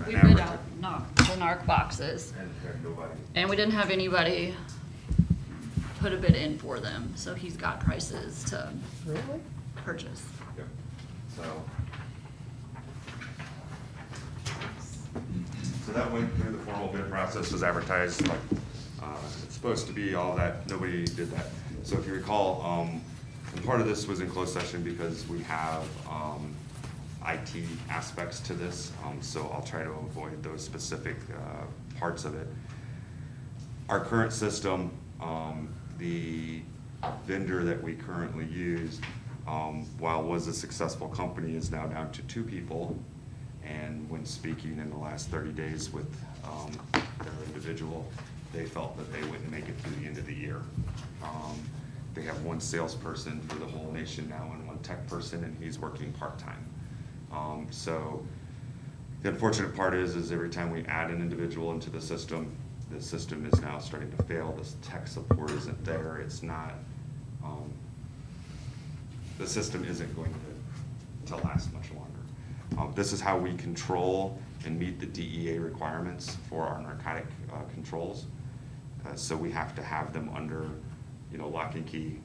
We bid adverti- out the narc boxes, And had nobody. and we didn't have anybody put a bid in for them, so he's got prices to Really? purchase. Yep. So that went through the formal bid process, was advertised, like, it's supposed to be all that, nobody did that. So if you recall, and part of this was in closed session because we have, IT aspects to this, so I'll try to avoid those specific, parts of it. Our current system, the vendor that we currently use, while was a successful company, is now down to 2 people. And when speaking in the last 30 days with their individual, they felt that they wouldn't make it through the end of the year. They have 1 salesperson for the whole nation now and 1 tech person, and he's working part-time. So the unfortunate part is every time we add an individual into the system is now starting to fail. This tech support isn't there. It's not, the system isn't going to last much longer. This is how we control and meet the DEA requirements for our narcotic controls. So we have to have them under, lock and key.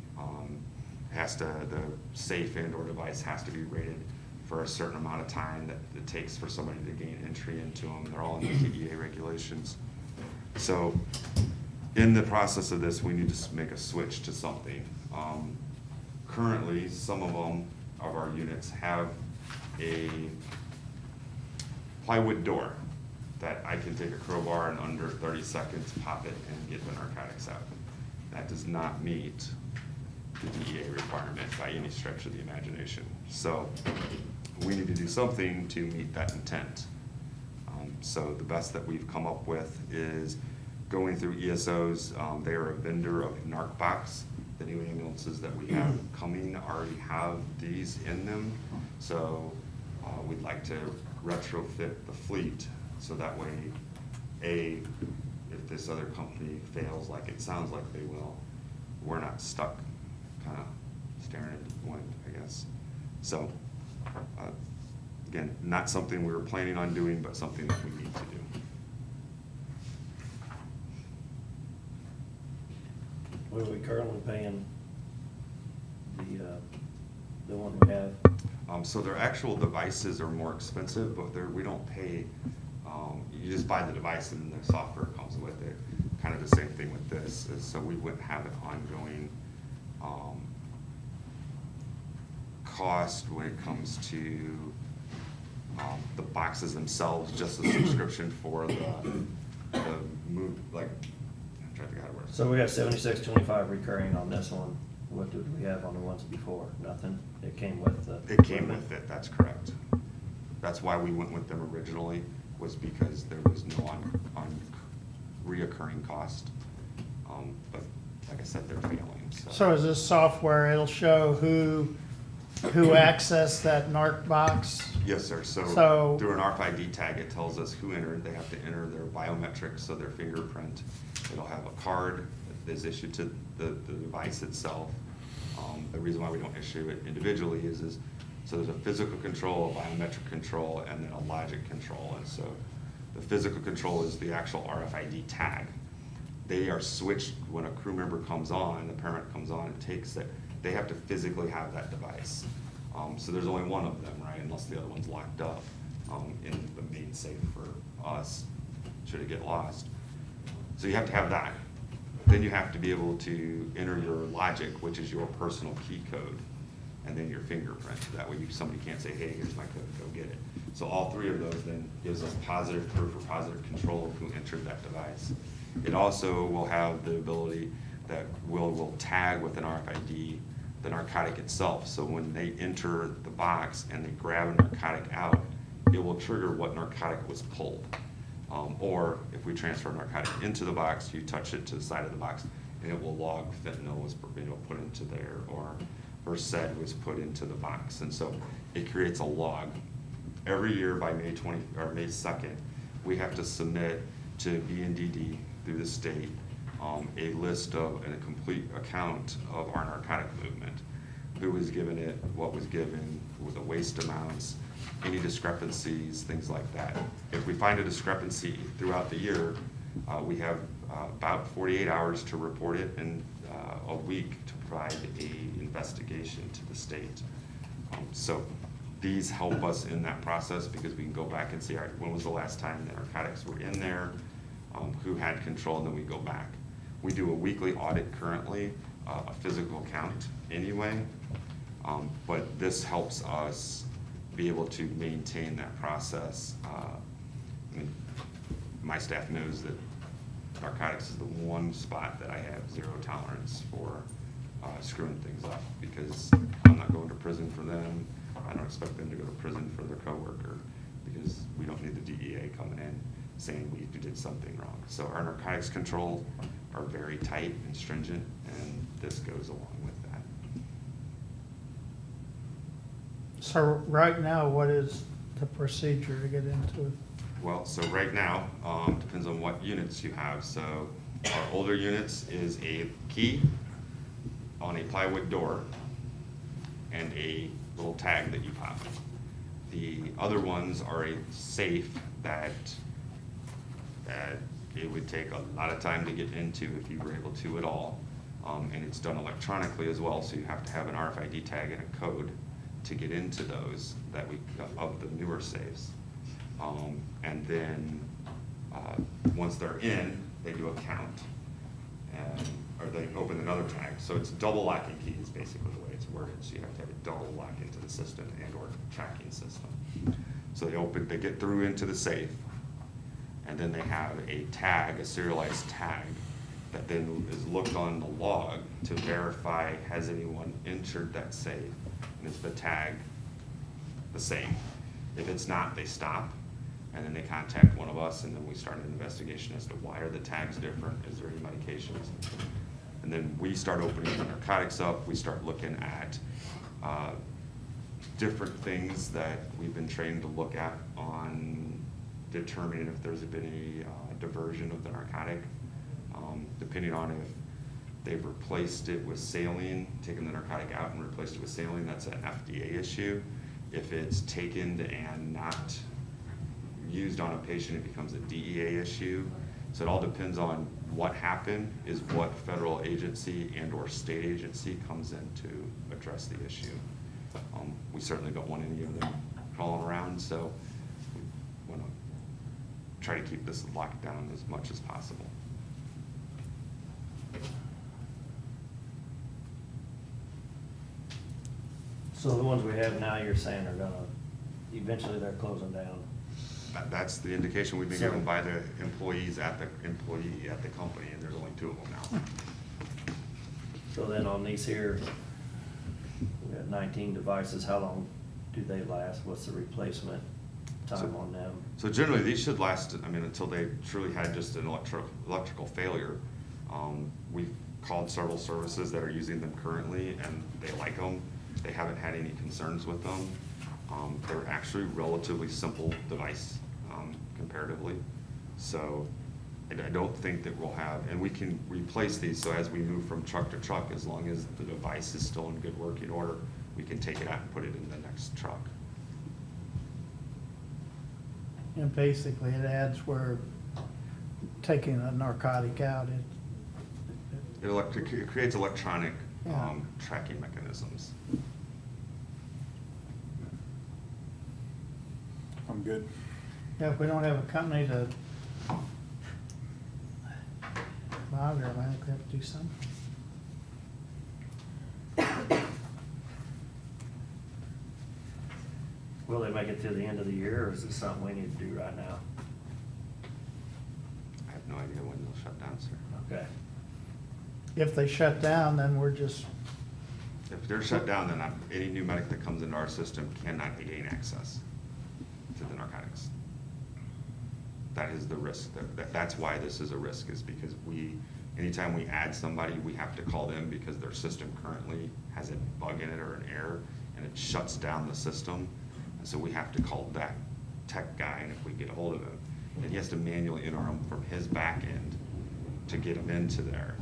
The safe and/or device has to be rated for a certain amount of time that it takes for somebody to gain entry into them. They're all in the DEA regulations. So in the process of this, we need to make a switch to something. Currently, some of our units have a plywood door that I can take a crowbar and under 30 seconds pop it and get the narcotics out. That does not meet the DEA requirement by any stretch of the imagination. So we need to do something to meet that intent. So the best that we've come up with is going through ESOs. They are a vendor of NarcBox. The new ambulances that we have coming already have these in them. So we'd like to retrofit the fleet so that way, if this other company fails like it sounds like they will, we're not stuck kind of staring at the wind, I guess. So, again, not something we were planning on doing, but something that we need to do. What are we currently paying the one we have? So their actual devices are more expensive, but we don't pay, you just buy the device and the software comes with it. Kind of the same thing with this, so we wouldn't have an ongoing cost when it comes to the boxes themselves, just a subscription for the move, like, I'm trying to figure out how to word it. So we have 76.25 recurring on this one. What did we have on the ones before? Nothing? It came with the. It came with it, that's correct. That's why we went with them originally, was because there was no on reoccurring cost. But like I said, they're failing, So is this software, it'll show who accessed that NARC box? Yes, sir. So- So through an RFID tag, it tells us who entered. They have to enter their biometrics, so their fingerprint. It'll have a card that is issued to the device itself. The reason why we don't issue it individually is so there's a physical control, a biometric control, and then a logic control. And so the physical control is the actual RFID tag. They are switched when a crew member comes on, the parent comes on and takes it. They have to physically have that device. So there's only one of them, right, unless the other one's locked up in the main safe for us, should it get lost. So you have to have that. Then you have to be able to enter your logic, which is your personal key code, and then your fingerprint. That way somebody can't say, hey, here's my code, go get it. So all three of those then gives us positive proof or positive control of who entered that device. It also will have the ability that will tag with an RFID the narcotic itself. So when they enter the box and they grab a narcotic out, it will trigger what narcotic was pulled. Or if we transfer a narcotic into the box, you touch it to the side of the box, and it will log fentanyl was put into there, or Versed was put into the box. And so it creates a log. Every year by May 2nd, we have to submit to BNDD through the state a list of and a complete account of our narcotic movement. Who was given it, what was given, with the waste amounts, any discrepancies, things like that. If we find a discrepancy throughout the year, we have about 48 hours to report it and a week to provide a investigation to the state. So these help us in that process because we can go back and see, all right, when was the last time the narcotics were in there, who had control, and then we go back. We do a weekly audit currently, a physical count anyway, but this helps us be able to maintain that process. I mean, my staff knows that narcotics is the one spot that I have zero tolerance for screwing things up, because I'm not going to prison for them. I don't expect them to go to prison for their coworker, because we don't need the DEA coming in saying we did something wrong. So our narcotics controls are very tight and stringent, and this goes along with that. So right now, what is the procedure to get into it? Well, so right now, depends on what units you have. So our older units is a key on a plywood door and a little tag that you pop. The other ones are a safe that it would take a lot of time to get into if you were able to at all. And it's done electronically as well, so you have to have an RFID tag and a code to get into those of the newer safes. And then once they're in, they do a count, or they open another tag. So it's double locking keys, basically the way it's worded. So you have to have a double lock into the system and/or tracking system. So they get through into the safe, and then they have a tag, a serialized tag, that then is looked on the log to verify has anyone entered that safe, and is the tag the same. If it's not, they stop, and then they contact one of us, and then we start an investigation as to why are the tags different, is there any medications? And then we start opening the narcotics up, we start looking at different things that we've been trained to look at on determining if there's been a diversion of the narcotic, depending on if They've replaced it with saline, taken the narcotic out and replaced it with saline. That's an FDA issue. If it's taken and not used on a patient, it becomes a DEA issue. So it all depends on what happened, is what federal agency and or state agency comes in to address the issue. We certainly don't want any of them crawling around, so we want to try to keep this locked down as much as possible. So the ones we have now, you're saying are gonna, eventually they're closing down? That's the indication we've been So- given by the employees at the company, and there's only 2 of them now. So then on these here, we got 19 devices, how long do they last? What's the replacement time on them? So generally, these should last, I mean, until they truly had just an electrical failure. We've called several services that are using them currently, and they like them. They haven't had any concerns with them. They're actually relatively simple device, comparatively. So I don't think that we'll have, and we can replace these, so as we move from truck to truck, as long as the device is still in good working order, we can take it out and put it in the next truck. And basically, it adds where taking a narcotic out, It creates electronic Yeah. tracking mechanisms. I'm good. yeah, if we don't have a company to monitor them, I think we have to do something. Will they make it to the end of the year, or is it something we need to do right now? I have no idea when they'll shut down, sir. Okay. If they shut down, then we're just, If they're shut down, then any new medic that comes into our system cannot gain access to the narcotics. That is the risk. That's why this is a risk, is because anytime we add somebody, we have to call them because their system currently has a bug in it or an error, and it shuts down the system. And so we have to call that tech guy, and if we get a hold of him, and he has to manually enter them from his back end to get them into there.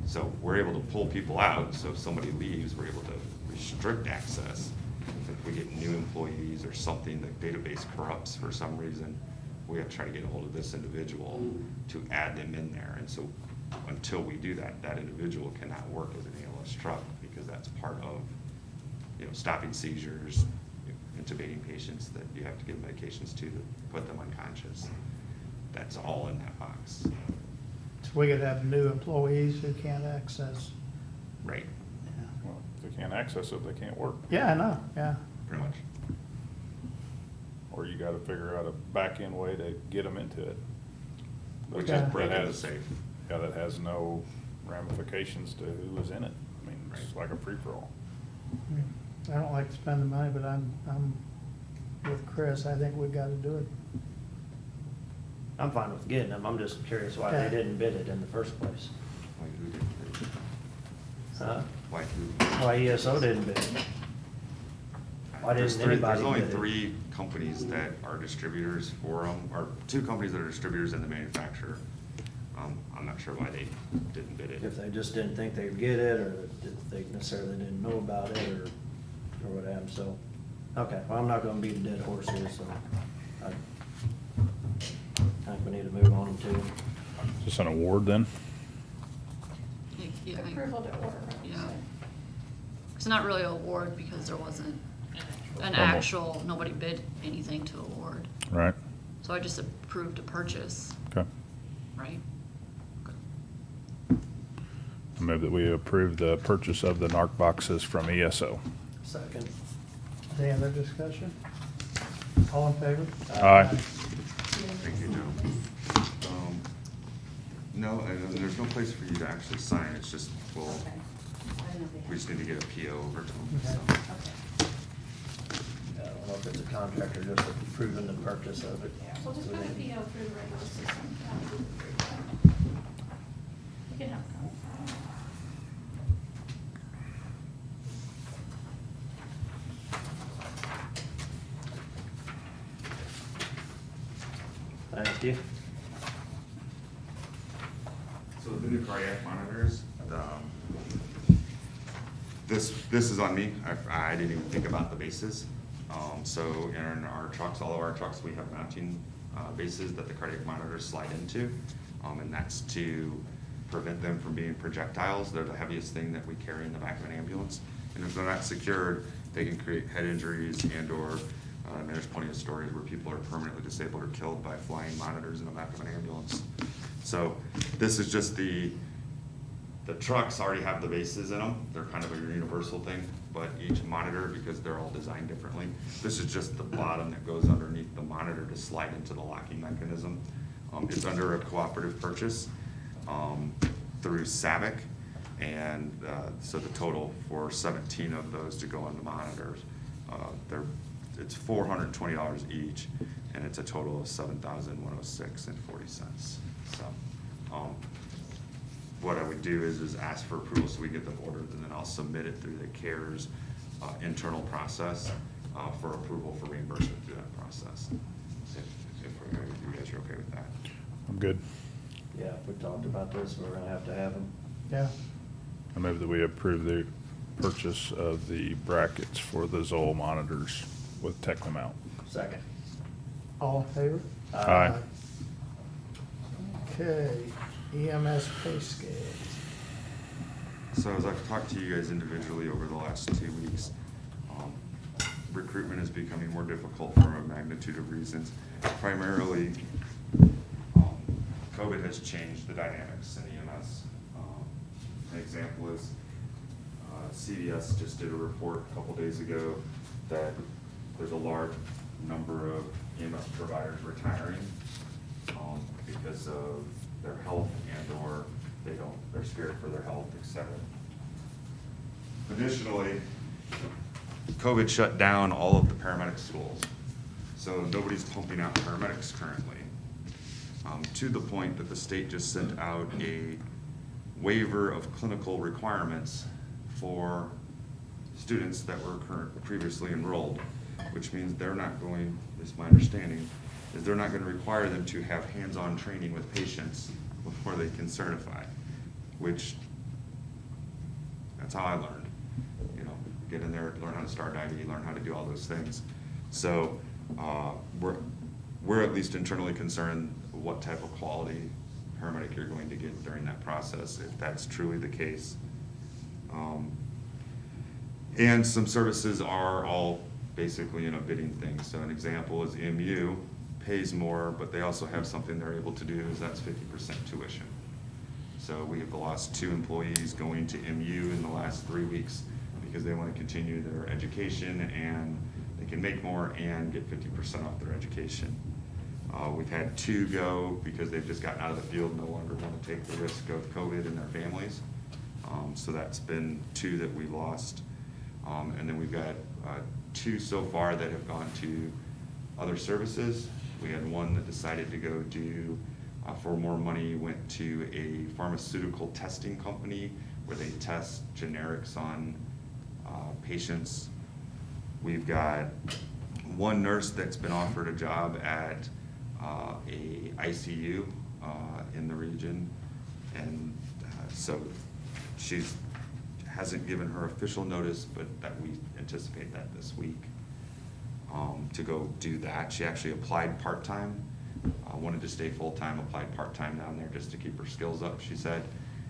So we're able to pull people out, so if somebody leaves, we're able to restrict access. If we get new employees or something, the database corrupts for some reason, we have to try to get a hold of this individual to add them in there. And so until we do that, that individual cannot work as an ALS truck, because that's part of, stopping seizures, intubating patients that you have to give medications to put them unconscious. That's all in that box. so we could have new employees who can't access. Right, Yeah. Well, if they can't access it, they can't work. Yeah, I know, yeah. pretty much. Or you gotta figure out a back-end way to get them into it. Which Yeah. is breaking the has- safe. Yeah, that has no ramifications to who was in it. I mean, it's Right. like a free-for-all. I don't like to spend the money, but I'm with Chris. I think we gotta do it. I'm fine with getting them, I'm just curious why Okay. they didn't bid it in the first place. Why who did? Huh? Why who? Why ESO didn't bid it? Why didn't anybody There's only bid it? 3 companies that are distributors for them, or 2 companies that are distributors and the manufacturer. I'm not sure why they didn't bid it. If they just didn't think they'd get it, or if they necessarily didn't know about it, or what happened, so. Okay, well, I'm not gonna beat a dead horse here, so I think we need to move on to. Is this an award then? Yeah, Approval to order, I would Yeah. say. It's not really an award because there wasn't an Formal. actual, nobody bid anything to award. Right, So I just approved a purchase, okay. right? I move that we approve the purchase of the NARC boxes from ESO. Second. Any other discussion? All in favor? Aye. Thank you, Joe. No, and there's no place for you to actually sign, it's just, well, Okay. I don't know if they have- we just need to get a PO over to them, Okay. so. Okay. I don't know if it's a contract or just approving the purchase of it. We'll just put a PO through the regular system. You can have a copy. Thank you. So the new cardiac monitors, This is on me. I didn't even think about the bases. So in our trucks, all of our trucks, we have mounting bases that the cardiac monitors slide into. And that's to prevent them from being projectiles. They're the heaviest thing that we carry in the back of an ambulance. And if they're not secured, they can create head injuries and/or there's plenty of stories where people are permanently disabled or killed by flying monitors in the back of an ambulance. So this is just the trucks already have the bases in them. They're kind of a universal thing, but each monitor, because they're all designed differently, this is just the bottom that goes underneath the monitor to slide into the locking mechanism. It's under a cooperative purchase through SAVIC, and so the total for 17 of those to go on the monitors, it's $420 each, and it's a total of $7,106.40. So what I would do is ask for approval so we get them ordered, and then I'll submit it through the CARES internal process for approval for reimbursement through that process. If you guys are okay with that. I'm good. Yeah, if we talked about this, we're gonna have them. Yeah. I move that we approve the purchase of the brackets for the Zoll monitors with Technomount. Second. All in favor? Aye. Okay, EMS pay scale. So as I've talked to you guys individually over the last 2 weeks, recruitment is becoming more difficult for a magnitude of reasons. Primarily, COVID has changed the dynamics in EMS. An example is CVS just did a report a couple days ago that there's a large number of EMS providers retiring because of their health and/or they're scared for their health, et cetera. Additionally, COVID shut down all of the paramedic schools, so nobody's pumping out paramedics currently. To the point that the state just sent out a waiver of clinical requirements for students that were previously enrolled, which means they're not going, at least my understanding, is they're not going to require them to have hands-on training with patients before they can certify, which, that's how I learned. You know, get in there, learn how to start IV, learn how to do all those things. So we're at least internally concerned what type of quality paramedic you're going to get during that process, if that's truly the case. And some services are all basically in a bidding thing. So an example is MU pays more, but they also have something they're able to do, is that's 50% tuition. So we have lost 2 employees going to MU in the last 3 weeks because they want to continue their education and they can make more and get 50% off their education. We've had 2 go because they've just gotten out of the field and no longer want to take the risk of COVID in their families. So that's been 2 that we've lost. And then we've got 2 so far that have gone to other services. We had 1 that decided to go do, for more money, went to a pharmaceutical testing company where they test generics on patients. We've got 1 nurse that's been offered a job at a ICU in the region, and so she's hasn't given her official notice, but that we anticipate that this week to go do that. She actually applied part-time, wanted to stay full-time, applied part-time down there just to keep her skills up, she said,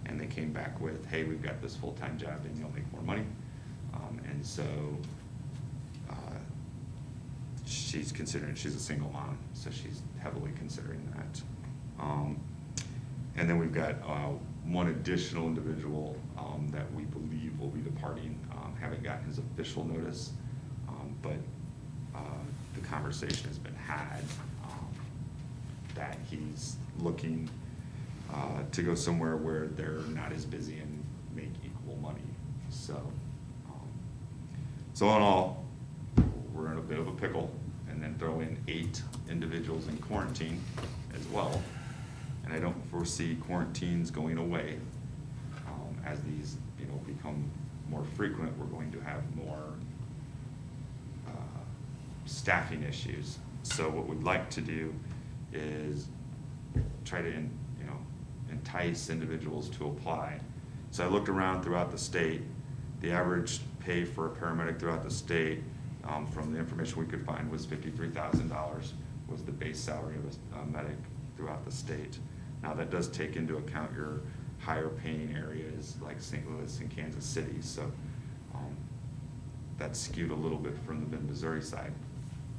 and they came back with, hey, we've got this full-time job and you'll make more money. And so she's considering, she's a single mom, so she's heavily considering that. And then we've got 1 additional individual that we believe will be departing. Haven't gotten his official notice, but the conversation has been had that he's looking to go somewhere where they're not as busy and make equal money. So all in all, we're in a bit of a pickle, and then throw in 8 individuals in quarantine as well. And I don't foresee quarantines going away. As these, become more frequent, we're going to have more staffing issues. So what we'd like to do is try to, entice individuals to apply. So I looked around throughout the state. The average pay for a paramedic throughout the state, from the information we could find, was $53,000 was the base salary of a medic throughout the state. Now, that does take into account your higher paying areas like St. Louis and Kansas City, so that's skewed a little bit from the mid-Missouri side.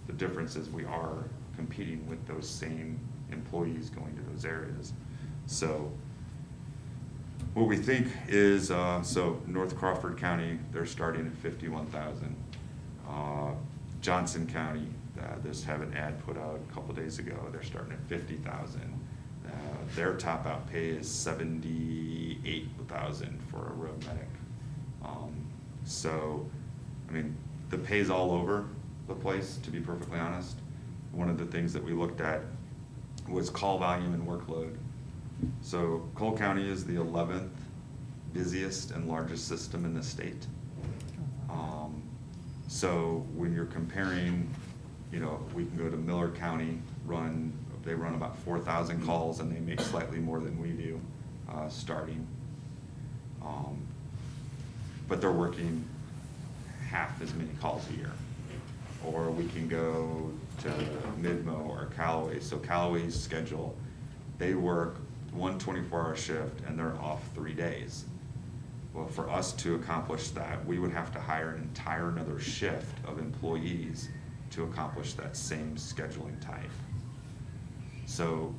The difference is we are competing with those same employees going to those areas. So what we think is, so North Crawford County, they're starting at 51,000. Johnson County, just have an ad put out a couple days ago, they're starting at 50,000. Their top out pay is 78,000 for a road medic. So, I mean, the pay's all over the place, to be perfectly honest. One of the things that we looked at was call volume and workload. So Cole County is the 11th busiest and largest system in the state. So when you're comparing, you know, we can go to Miller County, they run about 4,000 calls and they make slightly more than we do, starting. But they're working half as many calls a year. Or we can go to Midmo or Callaway. So Callaway's schedule, they work one 24-hour shift and they're off 3 days. Well, for us to accomplish that, we would have to hire an entire another shift of employees to accomplish that same scheduling type. So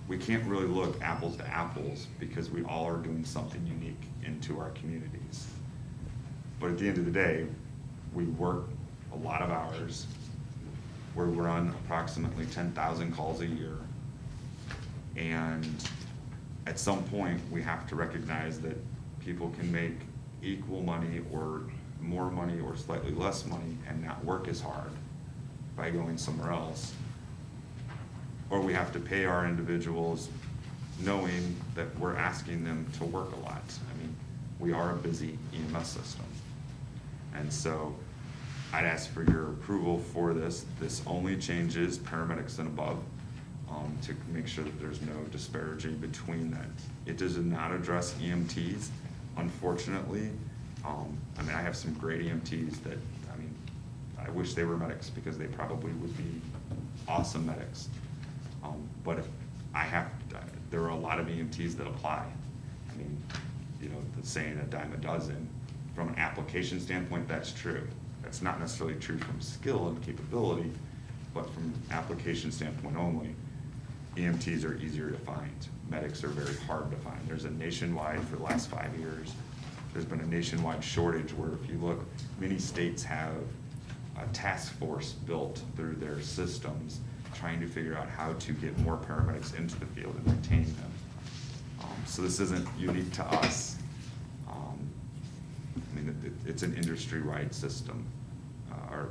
we can't really look apples to apples because we all are doing something unique into our communities. But at the end of the day, we work a lot of hours. We run approximately 10,000 calls a year. And at some point, we have to recognize that people can make equal money or more money or slightly less money and not work as hard by going somewhere else. Or we have to pay our individuals knowing that we're asking them to work a lot. I mean, we are a busy EMS system. And so I'd ask for your approval for this. This only changes paramedics and above, to make sure that there's no disparity between that. It does not address EMTs, unfortunately. I mean, I have some great EMTs that, I mean, I wish they were medics because they probably would be awesome medics. But if there are a lot of EMTs that apply. I mean, you know, the saying a dime a dozen. From an application standpoint, that's true. That's not necessarily true from skill and capability, but from application standpoint only, EMTs are easier to find. Medics are very hard to find. There's a nationwide, for the last 5 years, there's been a nationwide shortage where if you look, many states have a task force built through their systems trying to figure out how to get more paramedics into the field and retain them. So this isn't unique to us. I mean, it's an industry-wide system, or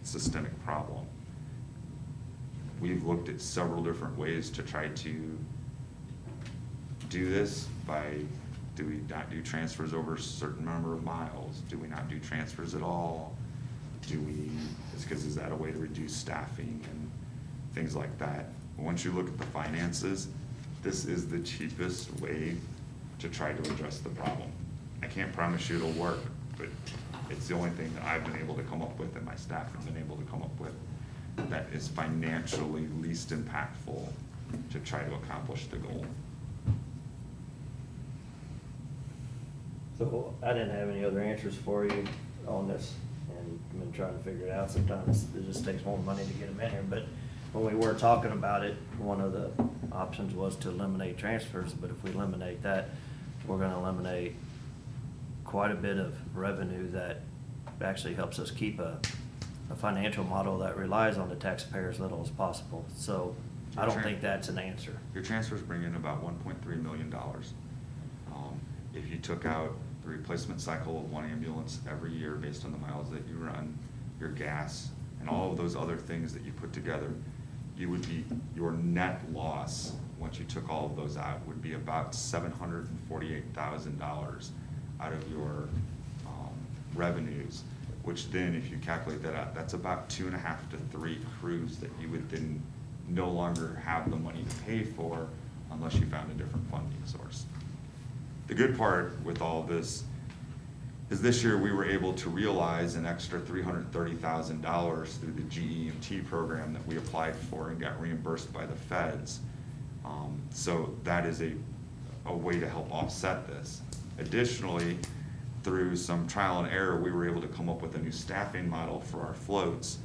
systemic problem. We've looked at several different ways to try to do this do we not do transfers over a certain number of miles? Do we not do transfers at all? Is that a way to reduce staffing and things like that? But once you look at the finances, this is the cheapest way to try to address the problem. I can't promise you it'll work, but it's the only thing that I've been able to come up with and my staff have been able to come up with that is financially least impactful to try to accomplish the goal. So I didn't have any other answers for you on this, and I've been trying to figure it out. Sometimes it just takes more money to get them in here, but when we were talking about it, one of the options was to eliminate transfers, but if we eliminate that, we're gonna eliminate quite a bit of revenue that actually helps us keep a financial model that relies on the taxpayer as little as possible. So I don't think that's an answer. Your transfers bring in about $1.3 million. If you took out the replacement cycle of one ambulance every year based on the miles that you run, your gas, and all of those other things that you put together, your net loss, once you took all of those out, would be about $748,000 out of your revenues, which then, if you calculate that out, that's about 2.5 to 3 crews that you would then no longer have the money to pay for unless you found a different funding source. The good part with all this is this year we were able to realize an extra $330,000 through the GEMT program that we applied for and got reimbursed by the feds. So that is a way to help offset this. Additionally, through some trial and error, we were able to come up with a new staffing model for our floats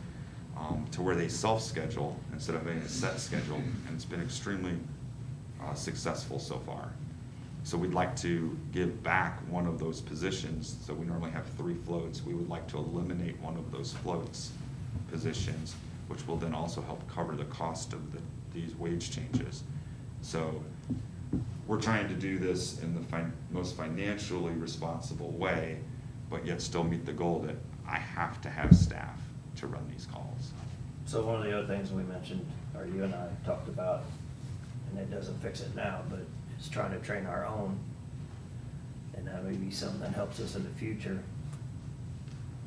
to where they self-schedule instead of having a set schedule, and it's been extremely successful so far. So we'd like to give back one of those positions. So we normally have 3 floats. We would like to eliminate one of those floats positions, which will then also help cover the cost of these wage changes. So we're trying to do this in the most financially responsible way, but yet still meet the goal that I have to have staff to run these calls. So one of the other things we mentioned, or you and I talked about, and it doesn't fix it now, but it's trying to train our own. And that may be something that helps us in the future.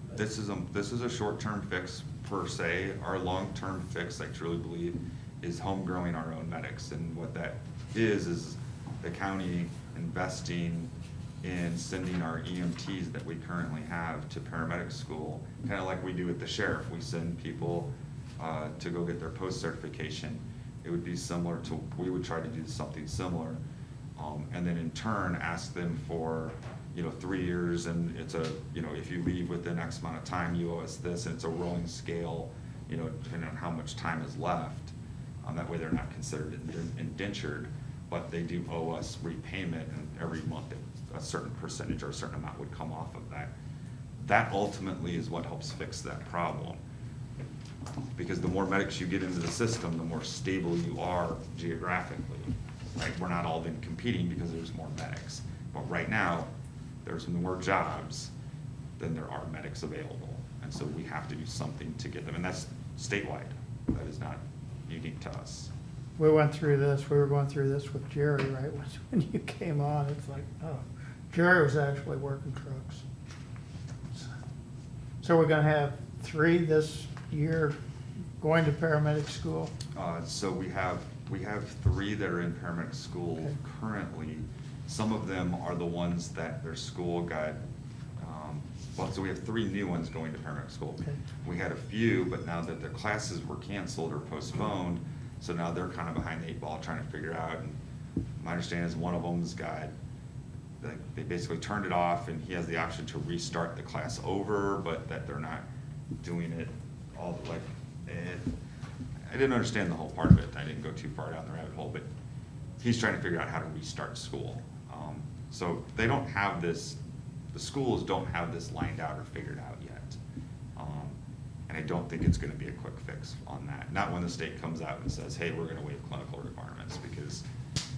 But- This is a short-term fix per se. Our long-term fix, I truly believe, is home growing our own medics. And what that is the county investing in sending our EMTs that we currently have to paramedic school, kind of like we do with the sheriff. We send people to go get their post certification. It would be similar to, we would try to do something similar. And then in turn, ask them for, 3 years, and it's if you leave within X amount of time, you owe us this, and it's a rolling scale, depending on how much time is left. That way they're not considered indentured, but they do owe us repayment, and every month a certain percentage or a certain amount would come off of that. That ultimately is what helps fix that problem. Because the more medics you get into the system, the more stable you are geographically. Right? We're not all then competing because there's more medics. But right now, there's more jobs than there are medics available. And so we have to do something to get them. And that's statewide. That is not unique to us. We were going through this with Jerry, right? When you came on, it's like, oh, Jerry was actually working trucks. So we're gonna have 3 this year going to paramedic school? So we have 3 that are in paramedic school Okay. currently. Some of them are the ones that their school got, so we have 3 new ones going to paramedic school. Okay. We had a few, but now that their classes were canceled or postponed, so now they're kind of behind the 8 ball trying to figure out. And my understanding is one of them's got, they basically turned it off, and he has the option to restart the class over, but that they're not doing it all, I didn't understand the whole part of it. I didn't go too far down the rabbit hole, but he's trying to figure out how to restart school. So they don't have this, the schools don't have this lined out or figured out yet. And I don't think it's gonna be a quick fix on that. Not when the state comes out and says, hey, we're gonna waive clinical requirements, because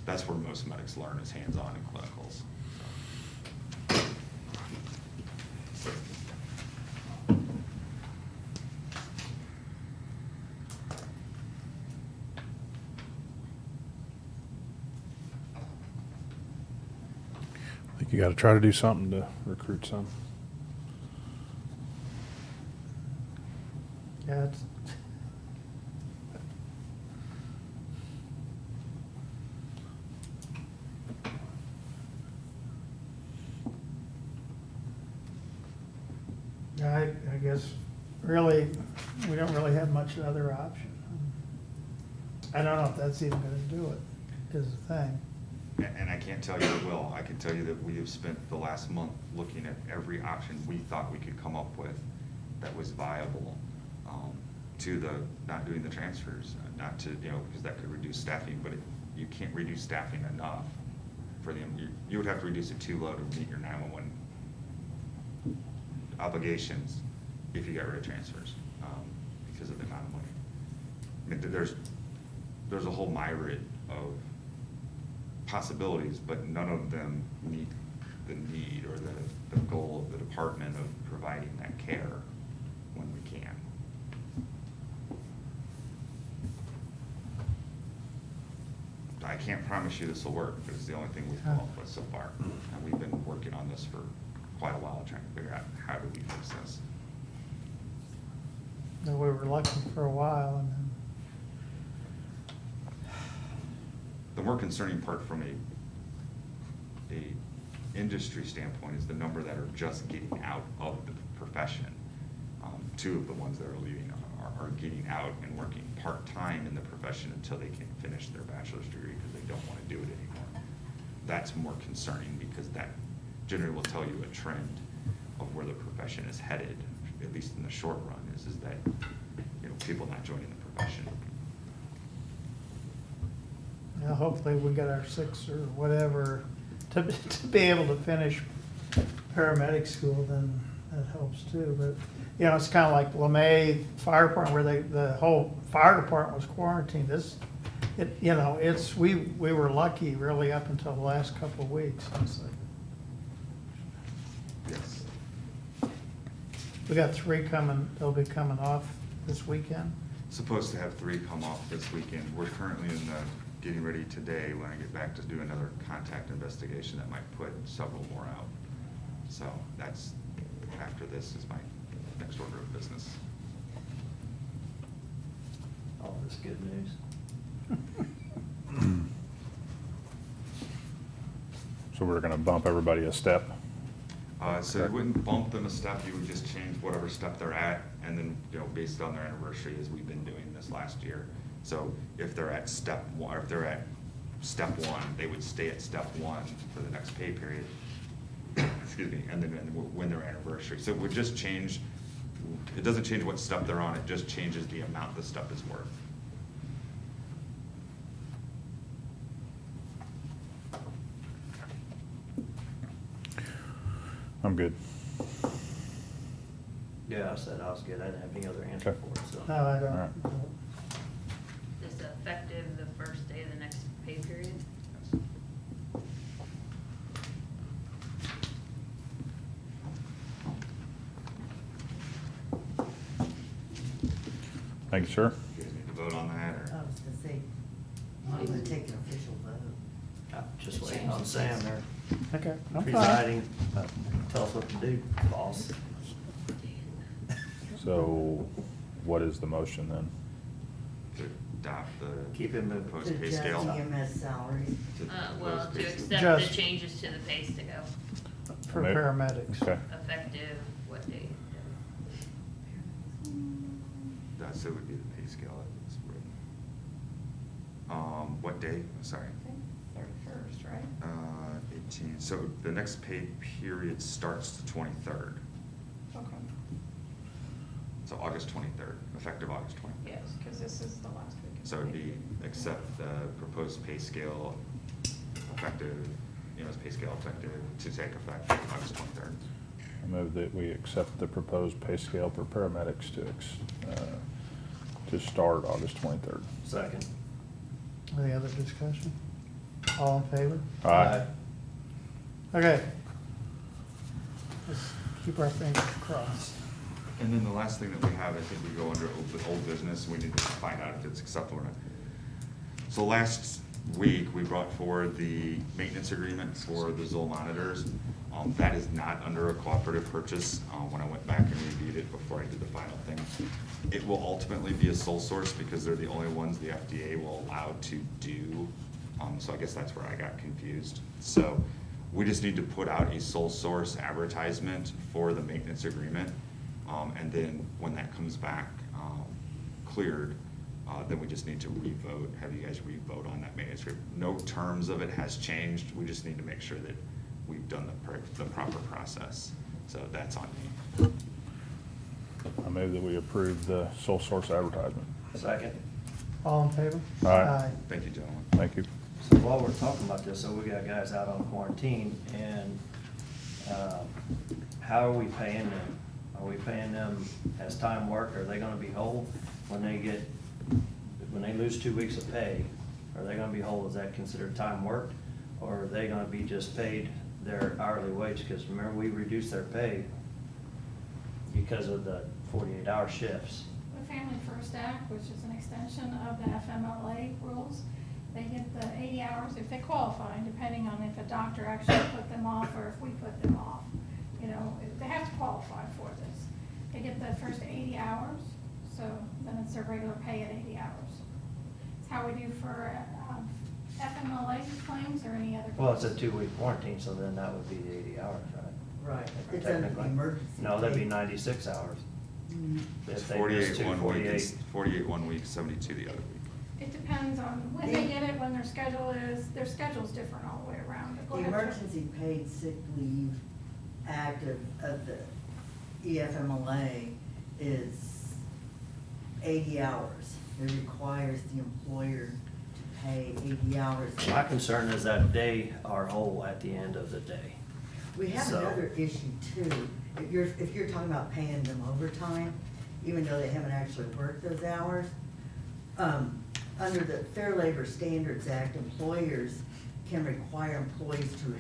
that's where most medics learn, is hands-on in clinicals. I think you gotta try to do something to recruit some. Yeah, it's, I guess really, we don't really have much other option. I don't know if that's even gonna do it, is the thing. And I can't tell you it will. I can tell you that we have spent the last month looking at every option we thought we could come up with that was viable, to the, not doing the transfers, not to, because that could reduce staffing, but you can't reduce staffing enough for them. You would have to reduce it too low to meet your 911 obligations if you got rid of transfers, because of the amount of money. I mean, there's a whole myriad of possibilities, but none of them meet the need or the goal of the department of providing that care when we can. I can't promise you this will work, but it's the only thing we've come up with so far. And we've been working on this for quite a while, trying to figure out how do we fix this. We were lucky for a while, and then The more concerning part from a industry standpoint is the number that are just getting out of the profession. Two of the ones that are leaving are getting out and working part-time in the profession until they can finish their bachelor's degree because they don't want to do it anymore. That's more concerning because that generally will tell you a trend of where the profession is headed, at least in the short run, is that, you know, people not joining the profession. Yeah, hopefully we get our 6 or whatever to be able to finish paramedic school, then that helps too. But, you know, it's kind of like LeMay Fire Department where the whole fire department was quarantined. You know, we were lucky really up until the last couple of weeks. It's like, Yes. we got 3 coming, they'll be coming off this weekend. Supposed to have 3 come off this weekend. We're currently in the, getting ready today when I get back to do another contact investigation that might put several more out. So that's, after this is my next order of business. All this good news. So we're gonna bump everybody a step? So you wouldn't bump them a step, you would just change whatever step they're at, and then, you know, based on their anniversary, as we've been doing this last year. So if they're at step 1, or if they're at step 1, they would stay at step 1 for the next pay period. Excuse me, and then when their anniversary. So it would just change, it doesn't change what step they're on, it just changes the amount the step is worth. I'm good. Yeah, I said I was good. I didn't have any other answer Okay. for it, so. No, I All right. don't. Is effective the first day of the next pay period? Yes. Thank you, sir. You guys need to vote on that, I or? was gonna say, I'm gonna take an official vote. Just waiting on Sam there. Okay, I'm fine. Presiding. Tell us what to do, boss. So what is the motion then? To adopt the Keep it moving. To post pay adjust scale? EMS salaries. Well, post to pay scale. accept Just- the changes to the pay to go, For Ma- paramedics. Okay. effective what date? That's, it would be the pay scale that's written. What day? Sorry. 31st, right? 18, so the next pay period starts the 23rd, Okay. so August 23rd, effective August 23rd. Yes, because this is the last week. of So it'd May. be accept the proposed pay scale effective, pay scale effective, to take effect August 23rd. I move that we accept the proposed pay scale for paramedics to start August 23rd. Second. Any other discussion? All in favor? Aye. Okay. Let's keep our fingers crossed. And then the last thing that we have, I think we go under old business, we need to find out if it's acceptable or not. So last week, we brought forward the maintenance agreement for the Zoll monitors. That is not under a cooperative purchase, when I went back and reviewed it before I did the final thing. It will ultimately be a sole source because they're the only ones the FDA will allow to do. So I guess that's where I got confused. So we just need to put out a sole source advertisement for the maintenance agreement. And then when that comes back cleared, then we just need to re-vote, have you guys re-vote on that maintenance agreement. No terms of it has changed, we just need to make sure that we've done the proper process. So that's on me. I move that we approve the sole source advertisement. Second. All in favor? Aye. Thank you, gentlemen. Thank you. So while we're talking about this, so we got guys out on quarantine, and how are we paying them? Are we paying them as time worked? Are they gonna be whole when they lose 2 weeks of pay? Are they gonna be whole? Is that considered time worked? Or are they gonna be just paid their hourly wage? Because remember, we reduced their pay because of the 48-hour shifts. The Family First Act, which is an extension of the FMLA rules, they get the 80 hours if they qualify, depending on if a doctor actually put them off or if we put them off. You know, they have to qualify for this. They get the first 80 hours, so then it's their regular pay at 80 hours. It's how we do for FMLA claims or any other? Well, it's a 2-week quarantine, so then that would be the 80 hours, right? Right, it's under the Technically. emergency. No, that'd be pay. 96 hours. Mm, It's If they miss 48 two, one week, 48. and 48 one week, 72 the other week. It depends on when they get it, when their schedule is, their schedule's different all the way around. But go The ahead, Jeff. Emergency Paid Sick Leave Act of the E EFMLA is 80 hours. It requires the employer to pay 80 hours. My concern is that they are whole at the end of the day. We have So- another issue too. If you're talking about paying them overtime, even though they haven't actually worked those hours, under the Fair Labor Standards Act, employers can require employees to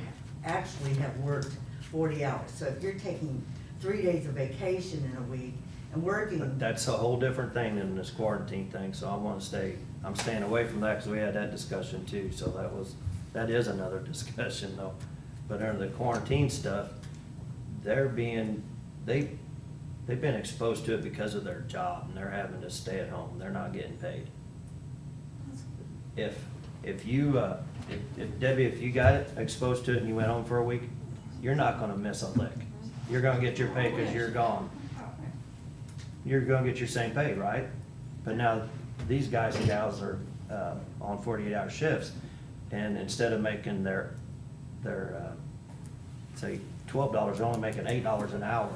actually have worked 40 hours. So if you're taking 3 days of vacation in a week and working. But that's a whole different thing than this quarantine thing, so I'm staying away from that, because we had that discussion too, so that is another discussion though. But under the quarantine stuff, they've been exposed to it because of their job, and they're having to stay at home, they're not getting paid. If you, Debbie, if you got it, exposed to it and you went home for a week, you're not gonna miss a lick. You're gonna get your pay because you're gone. You're gonna get your same pay, right? But now, these guys and gals are, on 48-hour shifts, and instead of making their, say, $12, they're only making $8 an hour.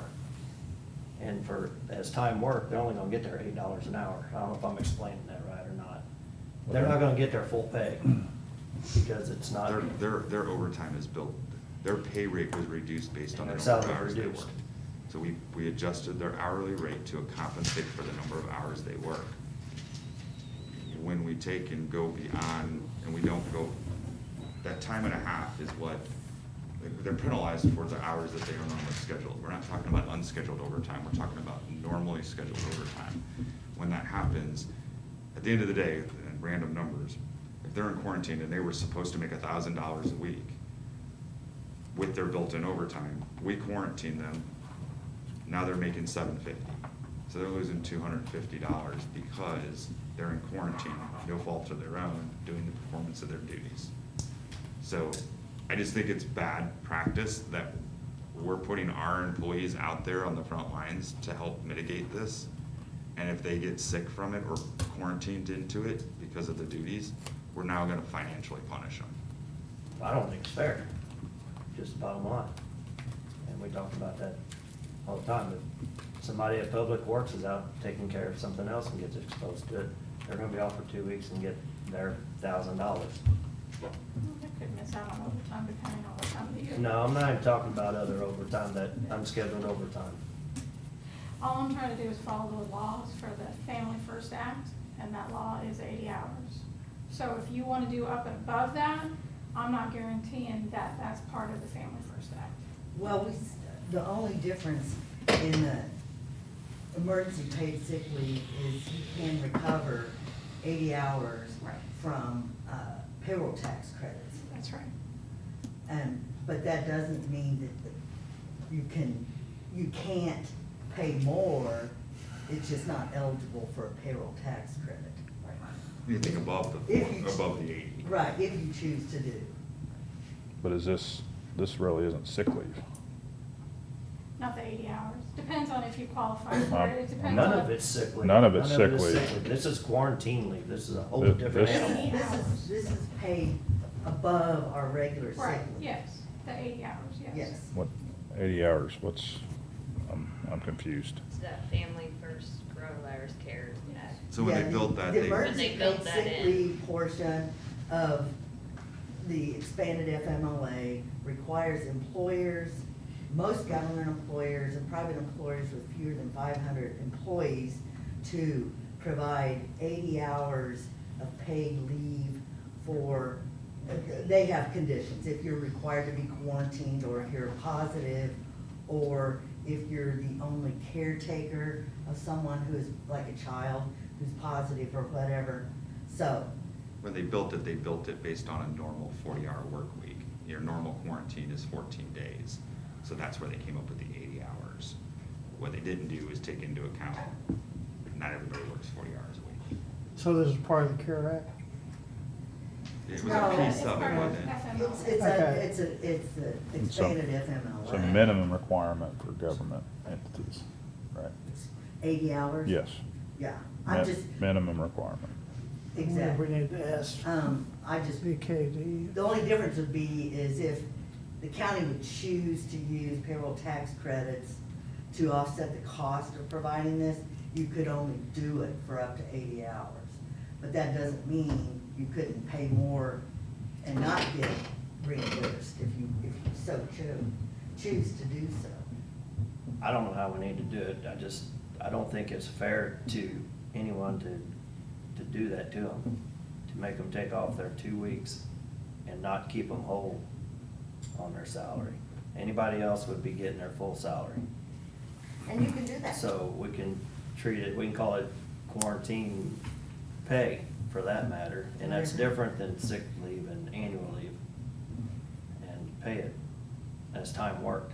And as time worked, they're only gonna get their $8 an hour. I don't know if I'm explaining that right or not. They're not gonna get their full pay, because it's not. Their overtime is built, their pay rate was reduced based on the Their number of salary hours they reduced. worked. So we adjusted their hourly rate to compensate for the number of hours they work. When we take and go beyond, and we don't go, that time and a half is what, they're penalized for the hours that they are normally scheduled. We're not talking about unscheduled overtime, we're talking about normally scheduled overtime. When that happens, at the end of the day, and random numbers, if they're in quarantine and they were supposed to make $1,000 a week with their built-in overtime, we quarantine them, now they're making $750. So they're losing $250 because they're in quarantine, no fault of their own, doing the performance of their duties. So I just think it's bad practice that we're putting our employees out there on the front lines to help mitigate this. And if they get sick from it or quarantined into it because of the duties, we're now gonna financially punish them. I don't think it's fair, just the bottom line. And we talk about that all the time. If somebody at Public Works is out taking care of something else and gets exposed to it, they're gonna be off for 2 weeks and get their $1,000. They could miss out on overtime depending on what time of the year. No, I'm not even talking about other overtime, that unscheduled overtime. All I'm trying to do is follow the laws for the Family First Act, and that law is 80 hours. So if you want to do up and above that, I'm not guaranteeing that that's part of the Family First Act. Well, the only difference in the emergency paid sick leave is you can recover 80 hours Right. from payroll tax credits. That's right. But that doesn't mean that you can't pay more, it's just not eligible for a payroll tax credit. Anything above the If you- 80. Right, if you choose to do. But this really isn't sick leave. Not the 80 hours. Depends on if you qualify for it. It depends None on. of it's sick leave. None of it's sick leave. This is quarantine leave, this is a whole This- different this- animal. This is paid above our regular sick Right, leave. yes, the 80 hours, yes. Yes. What, 80 hours, I'm confused. It's that Family First Coronavirus Care Act. So when Yeah, they built that, the they. emergency When they built paid that sick in. leave portion of the expanded FMLA requires employers, most government employers and private employers with fewer than 500 employees to provide 80 hours of paid leave for, they have conditions. If you're required to be quarantined, or if you're positive, or if you're the only caretaker of someone who is like a child who's positive or whatever. So, When they built it based on a normal 40-hour work week. Your normal quarantine is 14 days. So that's where they came up with the 80 hours. What they didn't do is take into account, not everybody works 40 hours a week. So this is part of the CARE Act? It was No, a it's piece of it, part of wasn't it? FMLA. It's a And so- expanded FMLA. It's a minimum requirement for government entities, right? 80 hours? Yes. Yeah, I'm just, Minimum requirement. exactly. We need to ask I just, BKD. the only difference would be is if the county would choose to use payroll tax credits to offset the cost of providing this, you could only do it for up to 80 hours. But that doesn't mean you couldn't pay more and not get reimbursed if you so choose to do so. I don't know how we need to do it. I don't think it's fair to anyone to do that to them, to make them take off their 2 weeks and not keep them whole on their salary. Anybody else would be getting their full salary. And you can do that. So we can treat it, we can call it quarantine pay for that matter, and that's different than sick leave and annual leave. And pay it as time worked.